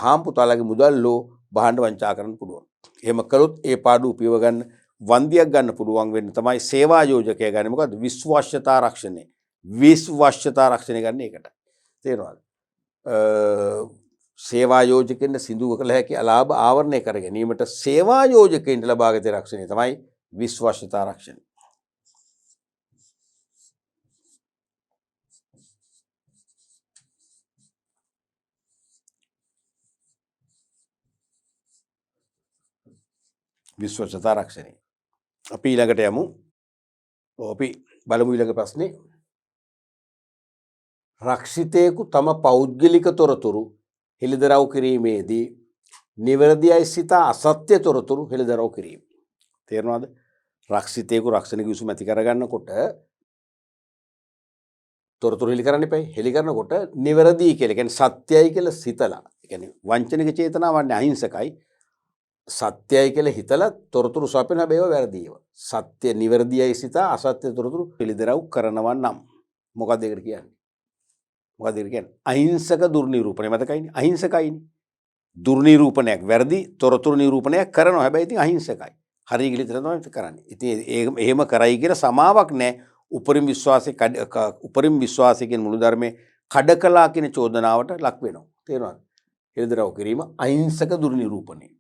හාම්පුතාලගේ මුදල් ලෝ භාණ්ඩ වංචා කරන්න පුළුවන්. එහෙම කළොත් ඒ පාඩුව උපයව ගන්න වන්දියක් ගන්න පුළුවන් වෙන්න තමයි සේවා යෝජකයා ගන්නේ. මොකද්ද? විශ්වාස්‍යතා රක්ෂණය. විශ්වාස්‍යතා රක්ෂණය ගන්න එකට. තේරෙනවද? සේවා යෝජකෙන්ට සිදු කළ හැකි අලාභ ආවරණය කර ගැනීමට සේවා යෝජකයින්ට ලබාගත රක්ෂණය තමයි විශ්වාස්‍යතා රක්ෂණය. විශ්වාස්‍යතා රක්ෂණය. අපි ඊළඟට යමු. අපි බලමු ඊළඟ ප්‍රශ්නේ. රක්ෂිතයෙකු තම පෞද්ගලික තොරතුරු හෙළිදරව් කිරීමේදී නිවැරදියි සිතා අසත්‍ය තොරතුරු හෙළිදරව් කිරීම. තේරෙනවද? රක්ෂිතයෙකු රක්ෂණ කිවිසුම ඇති කරගන්නකොට තොරතුරු හෙළි කරන්න එපා. හෙළි කරනකොට නිවැරදි කියලා කියන්නේ සත්‍යයි කියලා සිතලා. ඒ කියන්නේ වංචනික චේතනාවන්නේ අහිංසකයි. සත්‍යයි කියලා හිතලා තොරතුරු සපයන හැබැයි ඒවා වැරදි ඒවා. සත්‍ය නිවැරදියි සිතා අසත්‍ය තොරතුරු හෙළිදරව් කරනවා නම් මොකක්ද ඒකට කියන්නේ? මොකද කියන්නේ අහිංසක දුර්නිරූපණය මතකයිනේ අහිංසකයිනේ දුර්නිරූපණයක් වැරදි තොරතුරු නිරූපණයක් කරනවා හැබැයි ඉතින් අහිංසකයි හරි කියලා තමයි කරන්නේ ඉතින් එහෙම කරයි කියලා සමාවක් නැහැ උපරිම විශ්වාසයෙන් මුළු ධර්මයේ කඩකලා කියන චෝදනාවට ලක් වෙනවා තේරෙනවද හෙළිදරව් කිරීම අහිංසක දුර්නිරූපණය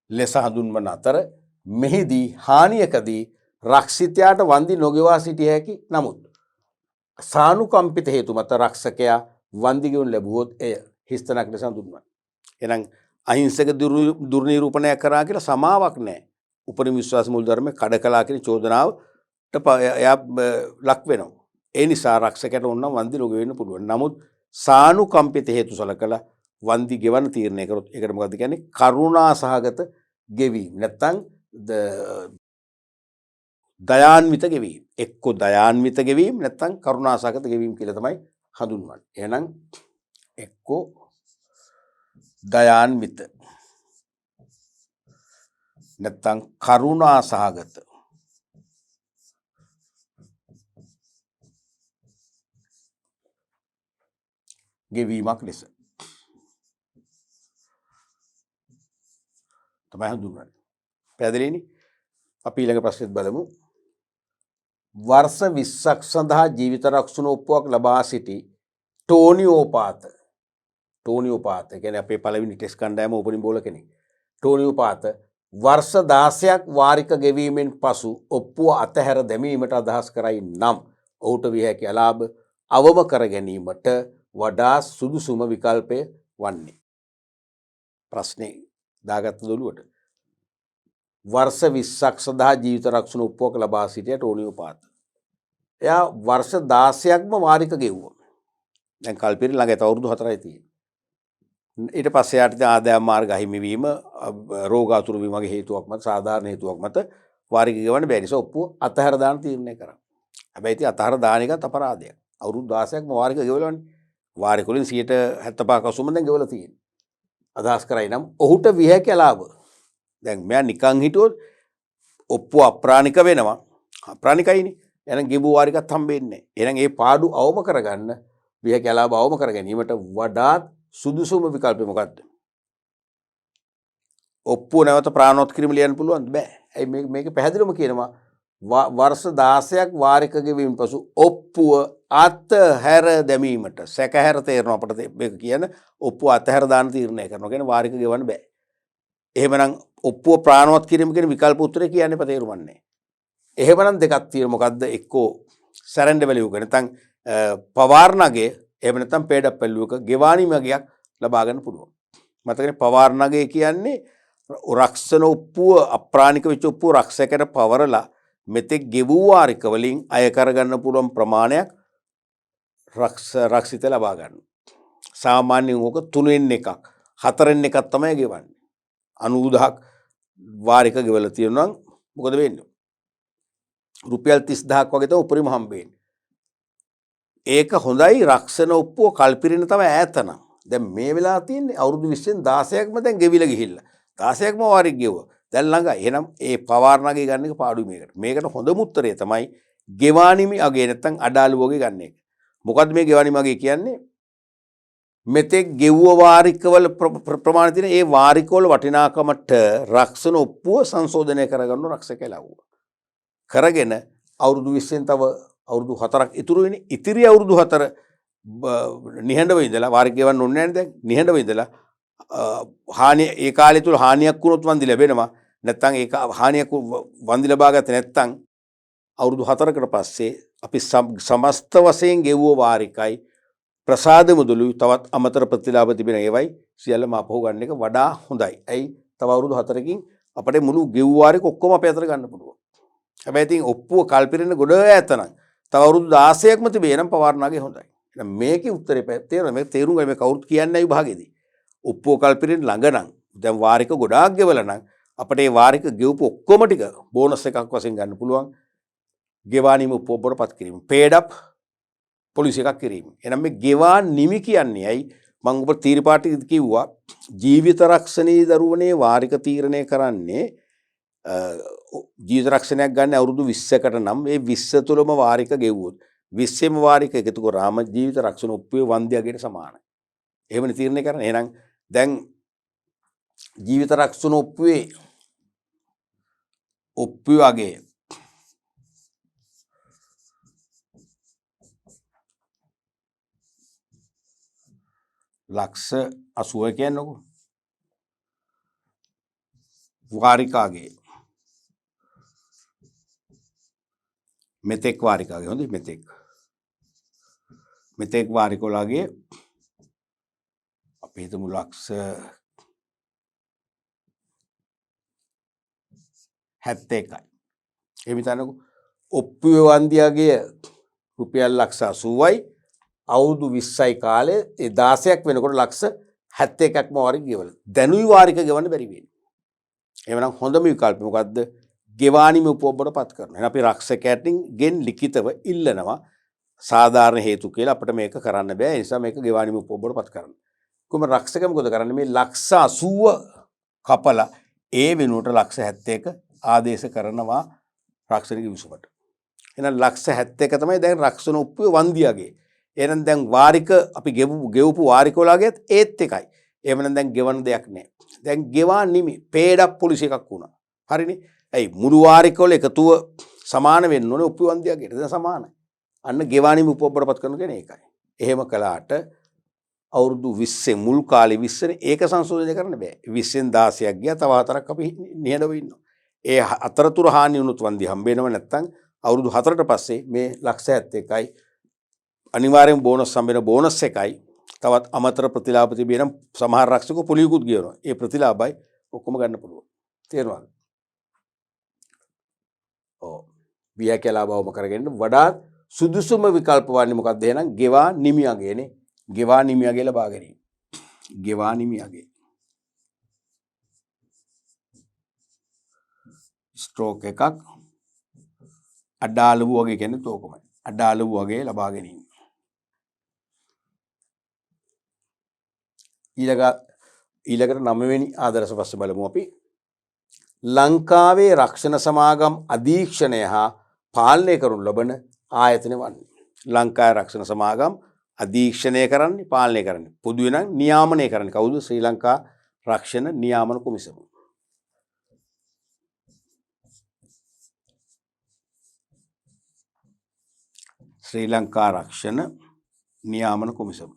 ලෙස හඳුන්වන අතර මෙහිදී හානියකදී රක්ෂිතයාට වන්දි නොගෙවා සිටිය හැකි නමුත් සානුකම්පිත හේතු මත රක්ෂකයා වන්දි ගෙවනු ලැබුවොත් එය හිස්තනක් ලෙස හඳුන්වනවා. එහෙනම් අහිංසක දුර්නිරූපණයක් කරා කියලා සමාවක් නැහැ. උපරිම විශ්වාස මුල් ධර්මයේ කඩකලා කියන චෝදනාවට එයා ලක් වෙනවා. ඒ නිසා රක්ෂකයාට ඕන නම් වන්දි නොගෙවෙන්න පුළුවන්. නමුත් සානුකම්පිත හේතු සලකලා වන්දි ගෙවන්න තීරණය කරොත් ඒකට මොකද්ද කියන්නේ? කරුණා සහගත ගෙවීම. නැත්තම් දයාන්විත ගෙවීම. එක්ක දයාන්විත ගෙවීම නැත්තම් කරුණා සහගත ගෙවීම කියලා තමයි හඳුන්වන්නේ. එහෙනම් එක්ක දයාන්විත නැත්තම් කරුණා සහගත ගෙවීමක් ලෙස තමයි හඳුන්වන්නේ. පැහැදිලිනේ? අපි ඊළඟ ප්‍රශ්නෙත් බලමු. වර්ෂ 20ක් සඳහා ජීවිත රක්ෂණ ඔප්පුවක් ලබා සිටි ටෝනියෝපාත කියන්නේ අපේ පළවෙනි ටෙස්ට් කණ්ඩායම ඕපනින් බෝලර් කෙනෙක්. ටෝනියෝපාත වර්ෂ 16ක් වාරික ගෙවීමෙන් පසු ඔප්පුව අතහැර දැමීමට අදහස් කරයි නම් ඔහුට විය හැකි අලාභ අවම කර ගැනීමට වඩා සුදුසුම විකල්පය වන්නේ. ප්‍රශ්නේ දාගත්ත දොළුවට. වර්ෂ 20ක් සඳහා ජීවිත රක්ෂණ ඔප්පුවක් ලබා සිටිය ටෝනියෝපාත. එයා වර්ෂ 16ක්ම වාරික ගෙවුවා. දැන් කල්පිරි ළඟ අවුරුදු 4යි තියෙන්නේ. ඊට පස්සේ යාට ආදායම් මාර්ග අහිමි වීම රෝගාතුරු වීම වගේ හේතුවක් මත සාධාරණ හේතුවක් මත වාරික ගෙවන්න බැරි නිසා ඔප්පුව අතහැර දාන තීරණය කරා. හැබැයි ඉතින් අතහැර දාන එකත් අපරාධයක්. අවුරුදු 16ක්ම වාරික ගෙවලවන්නේ. වාරික වලින් 75% දැන් ගෙවලා තියෙන්නේ. අදහස් කරයි නම් ඔහුට විය හැකි ලාභ. දැන් මෙයා නිකන් හිටියොත් ඔප්පුව අප්‍රාණික වෙනවා. අප්‍රාණිකයිනේ. එහෙනම් ගෙවු වාරිකත් හම්බෙන්නේ නැහැ. එහෙනම් ඒ පාඩු අවම කරගන්න විය හැකි ලාභ අවම කර ගැනීමට වඩාත් සුදුසුම විකල්පය මොකක්ද? ඔප්පුව නැවත ප්‍රාණවත් කිරීම ලියන්න පුළුවන්ද? බෑ. ඇයි මේක පැහැදිලිවම කියනවා වර්ෂ 16ක් වාරික ගෙවීම පසු ඔප්පුව අතහැර දැමීමට සැකහැර තේරෙනවා අපිට මේක කියන ඔප්පුව අතහැර දාන තීරණය කරනවා. කියන්නේ වාරික ගෙවන්න බෑ. එහෙමනම් ඔප්පුව ප්‍රාණවත් කිරීම කියන විකල්ප උත්තරේ කියන්නේ පතේරුමන්නේ. එහෙමනම් දෙකක් තියෙනවා. මොකද්ද? එක්කෝ සැරෙන්ඩර් වැලියු එක නැත්නම් පවාරණගේ එහෙම නැත්නම් පේඩ් අප් වැලියු එක ගෙවාණීමගයක් ලබා ගන්න පුළුවන්. මතකනේ පවාරණගේ කියන්නේ රක්ෂණ ඔප්පුව අප්‍රාණික වෙච්ච ඔප්පුව රක්ෂකයට පවරලා මෙතෙක් ගෙවූ වාරික වලින් අය කරගන්න පුළුවන් ප්‍රමාණයක් රක්ෂිත ලබා ගන්න. සාමාන්‍යයෙන් ඕක 3න් එකක් 4න් එකක් තමයි ගෙවන්නේ. 90000ක් වාරික ගෙවලා තියෙනවා නම් මොකද වෙන්නේ? රුපියල් 30000ක් වගේ තමයි උපරිම හම්බෙන්නේ. ඒක හොඳයි රක්ෂණ ඔප්පුව කල්පිරින තමයි ඈතනම්. දැන් මේ වෙලා තියෙන්නේ අවුරුදු 20න් 16ක්ම දැන් ගෙවිලා ගිහිල්ලා. 16ක්ම වාරික ගෙවුවා. දැන් ළඟයි. එහෙනම් ඒ පවාරණගේ ගන්න එක පාඩුයි මේකට. මේකට හොඳම උත්තරය තමයි ගෙවානිමි අගේ නැත්තම් අඩාලුවගේ ගන්න එක. මොකද්ද මේ ගෙවානිමි අගේ කියන්නේ? මෙතෙක් ගෙවුව වාරිකවල ප්‍රමාණය තියෙන ඒ වාරිකවල වටිනාකමට රක්ෂණ ඔප්පුව සංශෝධනය කරගන්න රක්ෂකයා ලැබුවා. කරගෙන අවුරුදු 20න් තව අවුරුදු 4ක් ඉතුරු වෙන්නේ. ඉතිරි අවුරුදු 4 නිහඬව ඉඳලා වාරික ගෙවන්න ඕනේ නැහැ දැන්. නිහඬව ඉඳලා හානිය ඒ කාලය තුල හානියක් වුණොත් වන්දි ලැබෙනවා. නැත්තම් ඒක හානියක් වන්දි ලබා ගත්තේ නැත්තම් අවුරුදු 4කට පස්සේ අපි සමස්ත වශයෙන් ගෙවුව වාරිකයි ප්‍රසාද මුදලුයි තවත් අමතර ප්‍රතිලාභ තිබෙන ඒවයි සියල්ලම අපහු ගන්න එක වඩා හොඳයි. ඇයි? තව අවුරුදු 4කින් අපිට මුළු ගෙවුව වාරික ඔක්කොම අපේ අතට ගන්න පුළුවන්. හැබැයි ඉතින් ඔප්පුව කල්පිරෙන්න ගොඩ ඈතනම් තව අවුරුදු 16ක්ම තිබේ නම් පවාරණාගේ හොඳයි. එහෙනම් මේකේ උත්තරේ තේරෙනවා. මේක තේරුම් ගන්න මේ කවුරුත් කියන්නේ නැහැ විභාගෙදී. ඔප්පුව කල්පිරෙන්න ළඟ නම් දැන් වාරික ගොඩාක් ගෙවලා නම් අපිට මේ වාරික ගෙවපු ඔක්කොම ටික බෝනස් එකක් වශයෙන් ගන්න පුළුවන්. ගෙවානිම ඔප්පුවට පත් කිරීම. පේඩ් අප් පොලිසි එකක් කිරීම. එහෙනම් මේ ගෙවා නිමි කියන්නේ ඇයි? මම ඔබ තීරපාටි කිව්වා ජීවිත රක්ෂණයේ දරුවනේ වාරික තීරණය කරන්නේ ජීවිත රක්ෂණයක් ගන්න අවුරුදු 20කට නම් මේ 20 තුලම වාරික ගෙවුවොත් 20ෙම වාරික එකතු කරාම ජීවිත රක්ෂණ ඔප්පුවේ වන්දියකට සමානයි. එහෙමනේ තීරණය කරන්නේ. එහෙනම් දැන් ජීවිත රක්ෂණ ඔප්පුවේ වගේ ලක්ෂ 80 කියන්නකො වාරිකාගේ මෙතෙක් වාරිකාගේ හොඳයි මෙතෙක් වාරිකෝලාගේ අපි හිතමු ලක්ෂ 71යි. එහෙම හිතන්නකො ඔප්පුවේ වන්දියාගේ රුපියල් ලක්ෂ 80යි අවුරුදු 20යි කාලේ ඒ 16ක් වෙනකොට ලක්ෂ 71ක්ම වාරික ගෙවලා. දැනුයි වාරික ගෙවන්න බැරි වෙන්නේ. එවනම් හොඳම විකල්පය මොකද්ද? ගෙවානිම උපෝබ්බට පත් කරනවා. එහෙනම් අපි රක්ෂකයන්ගෙන් ලිඛිතව ඉල්ලනවා සාධාරණ හේතු කියලා අපිට මේක කරන්න බෑ. ඒ නිසා මේක ගෙවානිම උපෝබ්බට පත් කරන්න. කොහොම රක්ෂක මොකද කරන්නේ? මේ ලක්ෂ 80 කපලා ඒ වෙනුවට ලක්ෂ 71 ආදේශ කරනවා රක්ෂණ කිවිසුමට. එහෙනම් ලක්ෂ 71 තමයි දැන් රක්ෂණ උප්පුවේ වන්දියාගේ. එහෙනම් දැන් වාරික අපි ගෙවපු වාරික වලගෙත් ඒත් එකයි. එහෙමනම් දැන් ගෙවන දෙයක් නැහැ. දැන් ගෙවා නිමි පේඩක් පොලිසි එකක් වුණා. හරිනේ. ඇයි මුළු වාරික වල එකතුව සමාන වෙන්න ඕනේ උප්පු වන්දියාගේට. දැන් සමානයි. අන්න ගෙවා නිමි උපෝබ්බටපත් කරන කෙනේ ඒකයි. එහෙම කළාට අවුරුදු 20 මුල් කාලේ 20 ඒක සංශෝධනය කරන්න බෑ. 20න් 16ක් ගියා තව 4ක් අපි නිහඬව ඉන්නවා. ඒ අතරතුර හානි වුණොත් වන්දි හම්බ වෙනව නැත්නම් අවුරුදු 4ට පස්සේ මේ ලක්ෂ 71යි අනිවාර්යෙන් බෝනස් හම්බ වෙන බෝනස් එකයි තවත් අමතර ප්‍රතිලාභ තිබෙන සමහර රක්ෂකෝ පොලියකුත් ගියනවා. ඒ ප්‍රතිලාභයි ඔක්කොම ගන්න පුළුවන්. තේරුණාද? ඔව්. වියකලා බවම කරගෙන වඩාත් සුදුසුම විකල්ප වන්නේ මොකක්ද? එහෙනම් ගෙවා නිමියගේනේ. ගෙවා නිමියගේ ලබා ගැනීම. ගෙවා නිමියගේ. ස්ට්‍රෝක් එකක් අඩාල වූ වගේ කියන්නේ තෝකමයි. අඩාල වූ වගේ ලබා ගැනීම. ඊළඟට 9 වෙනි ආදර්ශ ප්‍රශ්න බලමු අපි. ලංකාවේ රක්ෂණ සමාගම් අධීක්ෂණය හා පාලනය කරනු ලබන ආයතන වන්නේ. ලංකාවේ රක්ෂණ සමාගම් අධීක්ෂණය කරන්නේ පාලනය කරන්නේ. පොදුවේ නම් නියාමනය කරන්නේ කවුද? ශ්‍රී ලංකා රක්ෂණ නියාමන කොමිසම. ශ්‍රී ලංකා රක්ෂණ නියාමන කොමිසම.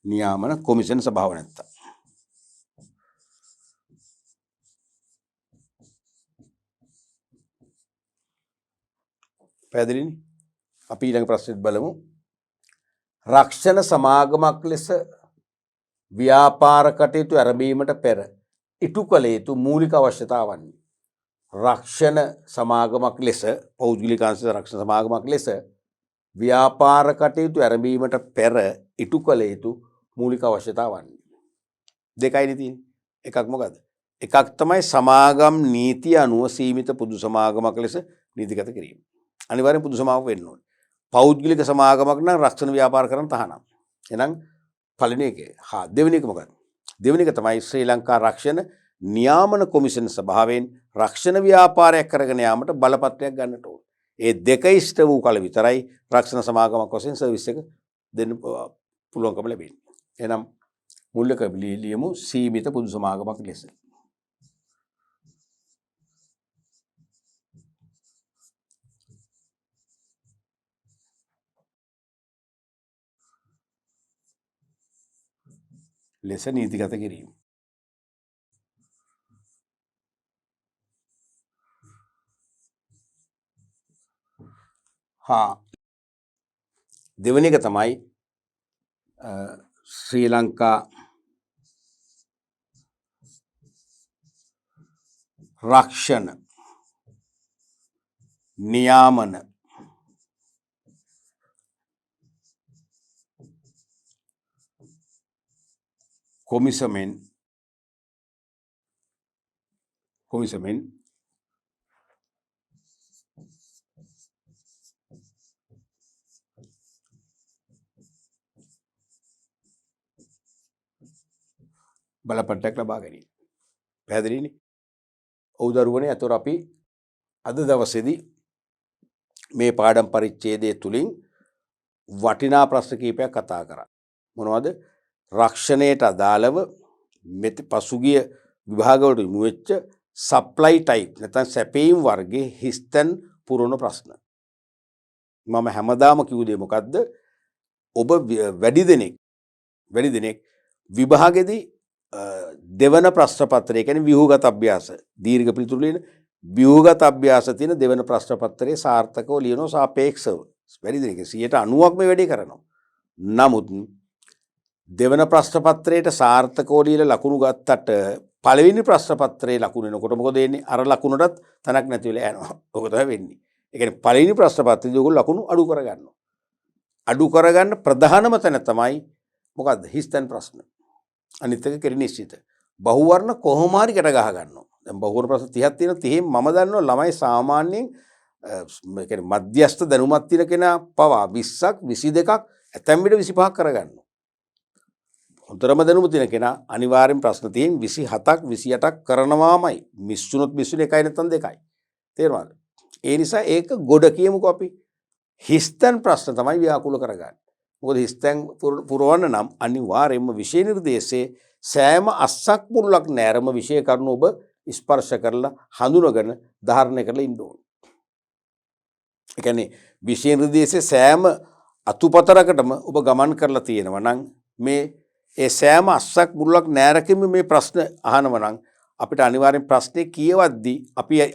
නියාමන කොමිෂන් සභාව නැත්තා. පැහැදිලිනේ? අපි ඊළඟ ප්‍රශ්නෙත් බලමු. රක්ෂණ සමාගමක් ලෙස ව්‍යාපාර කටයුතු ආරම්භීමට පෙර ඉටු කළ යුතු මූලික අවශ්‍යතාවන්. රක්ෂණ සමාගමක් ලෙස පෞද්ගලික අංශ රක්ෂණ සමාගමක් ලෙස ව්‍යාපාර කටයුතු ආරම්භීමට පෙර ඉටු කළ යුතු මූලික අවශ්‍යතාවන්. දෙකයිනේ තියෙන්නේ. එකක් මොකද්ද? එකක් තමයි සමාගම් නීතිය අනුව සීමිත පොදු සමාගමක් ලෙස නීතිගත කිරීම. අනිවාර්යෙන් පොදු සමාගම වෙන්න ඕනේ. පෞද්ගලික සමාගමක් නම් රක්ෂණ ව්‍යාපාර කරන තහනම්. එහෙනම් පළවෙනි එක. දෙවෙනි එක මොකක්ද? දෙවෙනි එක තමයි ශ්‍රී ලංකා රක්ෂණ නියාමන කොමිෂන් සභාවෙන් රක්ෂණ ව්‍යාපාරයක් කරගෙන යාමට බලපත්‍රයක් ගන්නට ඕනේ. ඒ දෙක ඉෂ්ට වූ කල විතරයි රක්ෂණ සමාගමක් වශයෙන් සර්විස් එක දෙන්න පුළුවන්කම ලැබෙන්නේ. එහෙනම් මුල්ලක ලියමු සීමිත පොදු සමාගමක් ලෙස. ලෙස නීතිගත කිරීම. දෙවෙනි එක තමයි ශ්‍රී ලංකා රක්ෂණ නියාමන කොමිසමෙන් බලපත්‍රයක් ලබා ගැනීම. පැහැදිලිනේ? ඔව් දරුවනේ. අතොර අපි අද දවසේදී මේ පාඩම් පරිච්ඡේදය තුලින් වටිනා ප්‍රශ්න කීපයක් කතා කරා. මොනවද? රක්ෂණයට අදාළව මෙත පසුගිය විභාගවලට යොමු වෙච්ච සප්ලයි ටයිප් නැත්නම් සැපීම් වර්ගයේ හිස්තැන් පුරවන ප්‍රශ්න. මම හැමදාම කිව්ව දේ මොකද්ද? ඔබ වැඩි දෙනෙක් විභාගෙදී දෙවන ප්‍රශ්න පත්‍රය කියන්නේ ව්‍යුහගත අභ්‍යාස දීර්ඝ පිළිතුරු ලියන ව්‍යුහගත අභ්‍යාස තියෙන දෙවන ප්‍රශ්න පත්‍රයේ සාර්ථකව ලියනවා සාපේක්ෂව. වැඩි දෙනෙක් 90ක් මේ වැඩේ කරනවා. නමුත් දෙවන ප්‍රශ්න පත්‍රයට සාර්ථකව ලියලා ලකුණු ගත්තට පළවෙනි ප්‍රශ්න පත්‍රයේ ලකුණු එනකොට මොකද වෙන්නේ? අර ලකුණටත් තනක් නැති වෙලා යනවා. ඔක තමයි වෙන්නේ. ඒ කියන්නේ පළවෙනි ප්‍රශ්න පත්‍රයේදී ඔයගොල්ලෝ ලකුණු අඩු කරගන්නවා. අඩු කරගන්න ප්‍රධානම තැන තමයි මොකද්ද? හිස්තැන් ප්‍රශ්න. අනිත් එක කෙරි නිශ්චිත. බහුවර්ණ කොහොම හරි ගැට ගහ ගන්නවා. දැන් බහුවර්ණ ප්‍රශ්න 30ක් තියෙනවා. 30 මම දන්නවා ළමයි සාමාන්‍යයෙන් ඒ කියන්නේ මධ්‍යස්ථ දැනුමක් තියෙන කෙනා පවා 20ක් 22ක් ඇතැම් විට 25ක් කරගන්නවා. හොඳටම දැනුම තියෙන කෙනා අනිවාර්යෙන් ප්‍රශ්න 30න් 27ක් 28ක් කරනවාමයි. මිස්සුනොත් මිස්සුනේ එකයි නැත්නම් දෙකයි. තේරුණාද? ඒ නිසා ඒක ගොඩ කියමුකෝ අපි. හිස්තැන් ප්‍රශ්න තමයි ව්‍යාකූල කරගන්නේ. මොකද හිස්තැන් පුරවන්න නම් අනිවාර්යයෙන්ම විෂය නිර්දේශයේ සෑම අස්සක් මුල්ලක් නෑරම විෂය කරුණු ඔබ ස්පර්ශ කරලා හඳුනගෙන ධාරණය කරලා ඉන්න ඕනේ. ඒ කියන්නේ විෂය නිර්දේශයේ සෑම අතුපතරකටම ඔබ ගමන් කරලා තියෙනවා නම් මේ ඒ සෑම අස්සක් මුල්ලක් නෑරකෙම මේ ප්‍රශ්න අහනවා නම් අපිට අනිවාර්යෙන් ප්‍රශ්නේ කියවද්දී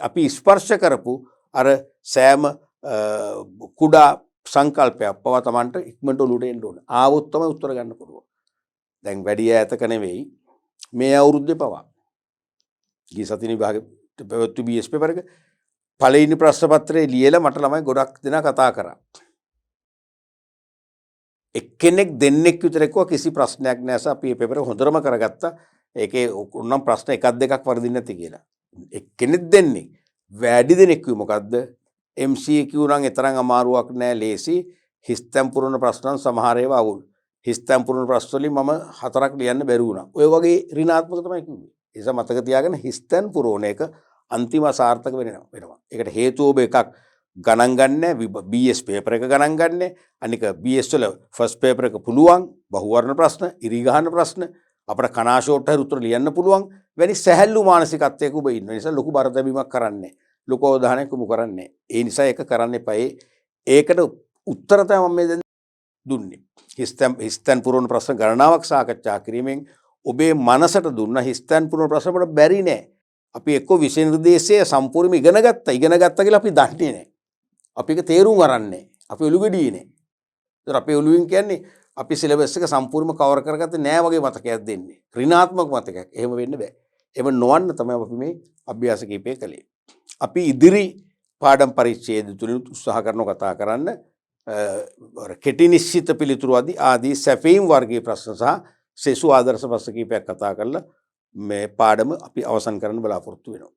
අපි ස්පර්ශ කරපු අර සෑම කුඩා සංකල්පයක් පවා Tamanට ඉක්මනට ඔලුවට එන්න ඕන. ආවොත් තමයි උත්තර ගන්න පුළුවන්. දැන් වැඩි ඈතක නෙවෙයි මේ අවුරුද්දේ පවා. ගිය සතියේ විභාගේ පැවැත්වු BS පේපර් එක පළවෙනි ප්‍රශ්න පත්‍රයේ ලියලා මට ළමයි ගොඩක් දෙනා කතා කරා. එක්කෙනෙක් දෙන්නෙක් විතර එක්කව කිසි ප්‍රශ්නයක් නැස අපි මේ පේපර් එක හොඳටම කරගත්තා. ඒකේ උන්නම් ප්‍රශ්න එකක් දෙකක් වරදින්නේ නැති කියලා. එක්කෙනෙක් දෙන්නේ වැඩි දෙනෙක් කිව්ව මොකද්ද? MCQ නම් එතරම් අමාරුවක් නෑ ලේසි. හිස්තැන් පුරන ප්‍රශ්න සමහර ඒවා අවුල්. හිස්තැන් පුරන ප්‍රශ්න වලින් මම 4ක් ලියන්න බැරි වුණා. ඔය වගේ ඍණාත්මක තමයි කිව්වේ. ඒ නිසා මතක තියාගන්න හිස්තැන් පුරවන එක අන්තිම සාර්ථක වෙනවා. ඒකට හේතුව ඔබ එකක් ගණන් ගන්න BS පේපර් එක ගණන් ගන්න. අනික BS වල ෆස්ට් පේපර් එක පුළුවන් බහුවර්ණ ප්‍රශ්න, ඉරි ගහන ප්‍රශ්න අපිට කනාෂෝට් හරි උත්තර ලියන්න පුළුවන්. වැනි සැහැල්ලු මානසිකත්වයක ඔබ ඉන්න නිසා ලොකු බර දැමීමක් කරන්නේ. ලොකු අවධානයක් යොමු කරන්නේ. ඒ නිසා ඒක කරන්න එපා. ඒකට උත්තර තමයි මම මේ දැන් දුන්නේ. හිස්තැන් පුරවන ප්‍රශ්න ගණනාවක් සාකච්ඡා කිරීමෙන් ඔබේ මනසට දුන්න හිස්තැන් පුරවන ප්‍රශ්න වලට බැරි නෑ. අපි එක්ක විෂය නිර්දේශය සම්පූර්ණයෙන්ම ඉගෙන ගත්තා කියලා අපි දන්නේ නෑ. අපි ඒක තේරුම් අරන්නේ. අපි ඔලුගෙඩියේ නෑ. ඒතර අපේ ඔලුවෙන් කියන්නේ අපි සිලබස් එක සම්පූර්ණයෙන්ම කවර් කරගත්තේ නෑ වගේ මතකයක් දෙන්නේ. ඍණාත්මක මතකයක්. එහෙම වෙන්න බෑ. එහෙම නොවන්න තමයි අපි මේ අභ්‍යාස කීපය කළේ. අපි ඉදිරි පාඩම් පරිච්ඡේද තුලින් උත්සාහ කරනවා කතා කරන්න කෙටි නිශ්චිත පිළිතුරු ආදී සැපීම් වර්ගයේ ප්‍රශ්න සහ සෙසු ආදර්ශ ප්‍රශ්න කීපයක් කතා කරලා මේ පාඩම අපි අවසන් කරන්න බලාපොරොත්තු වෙනවා.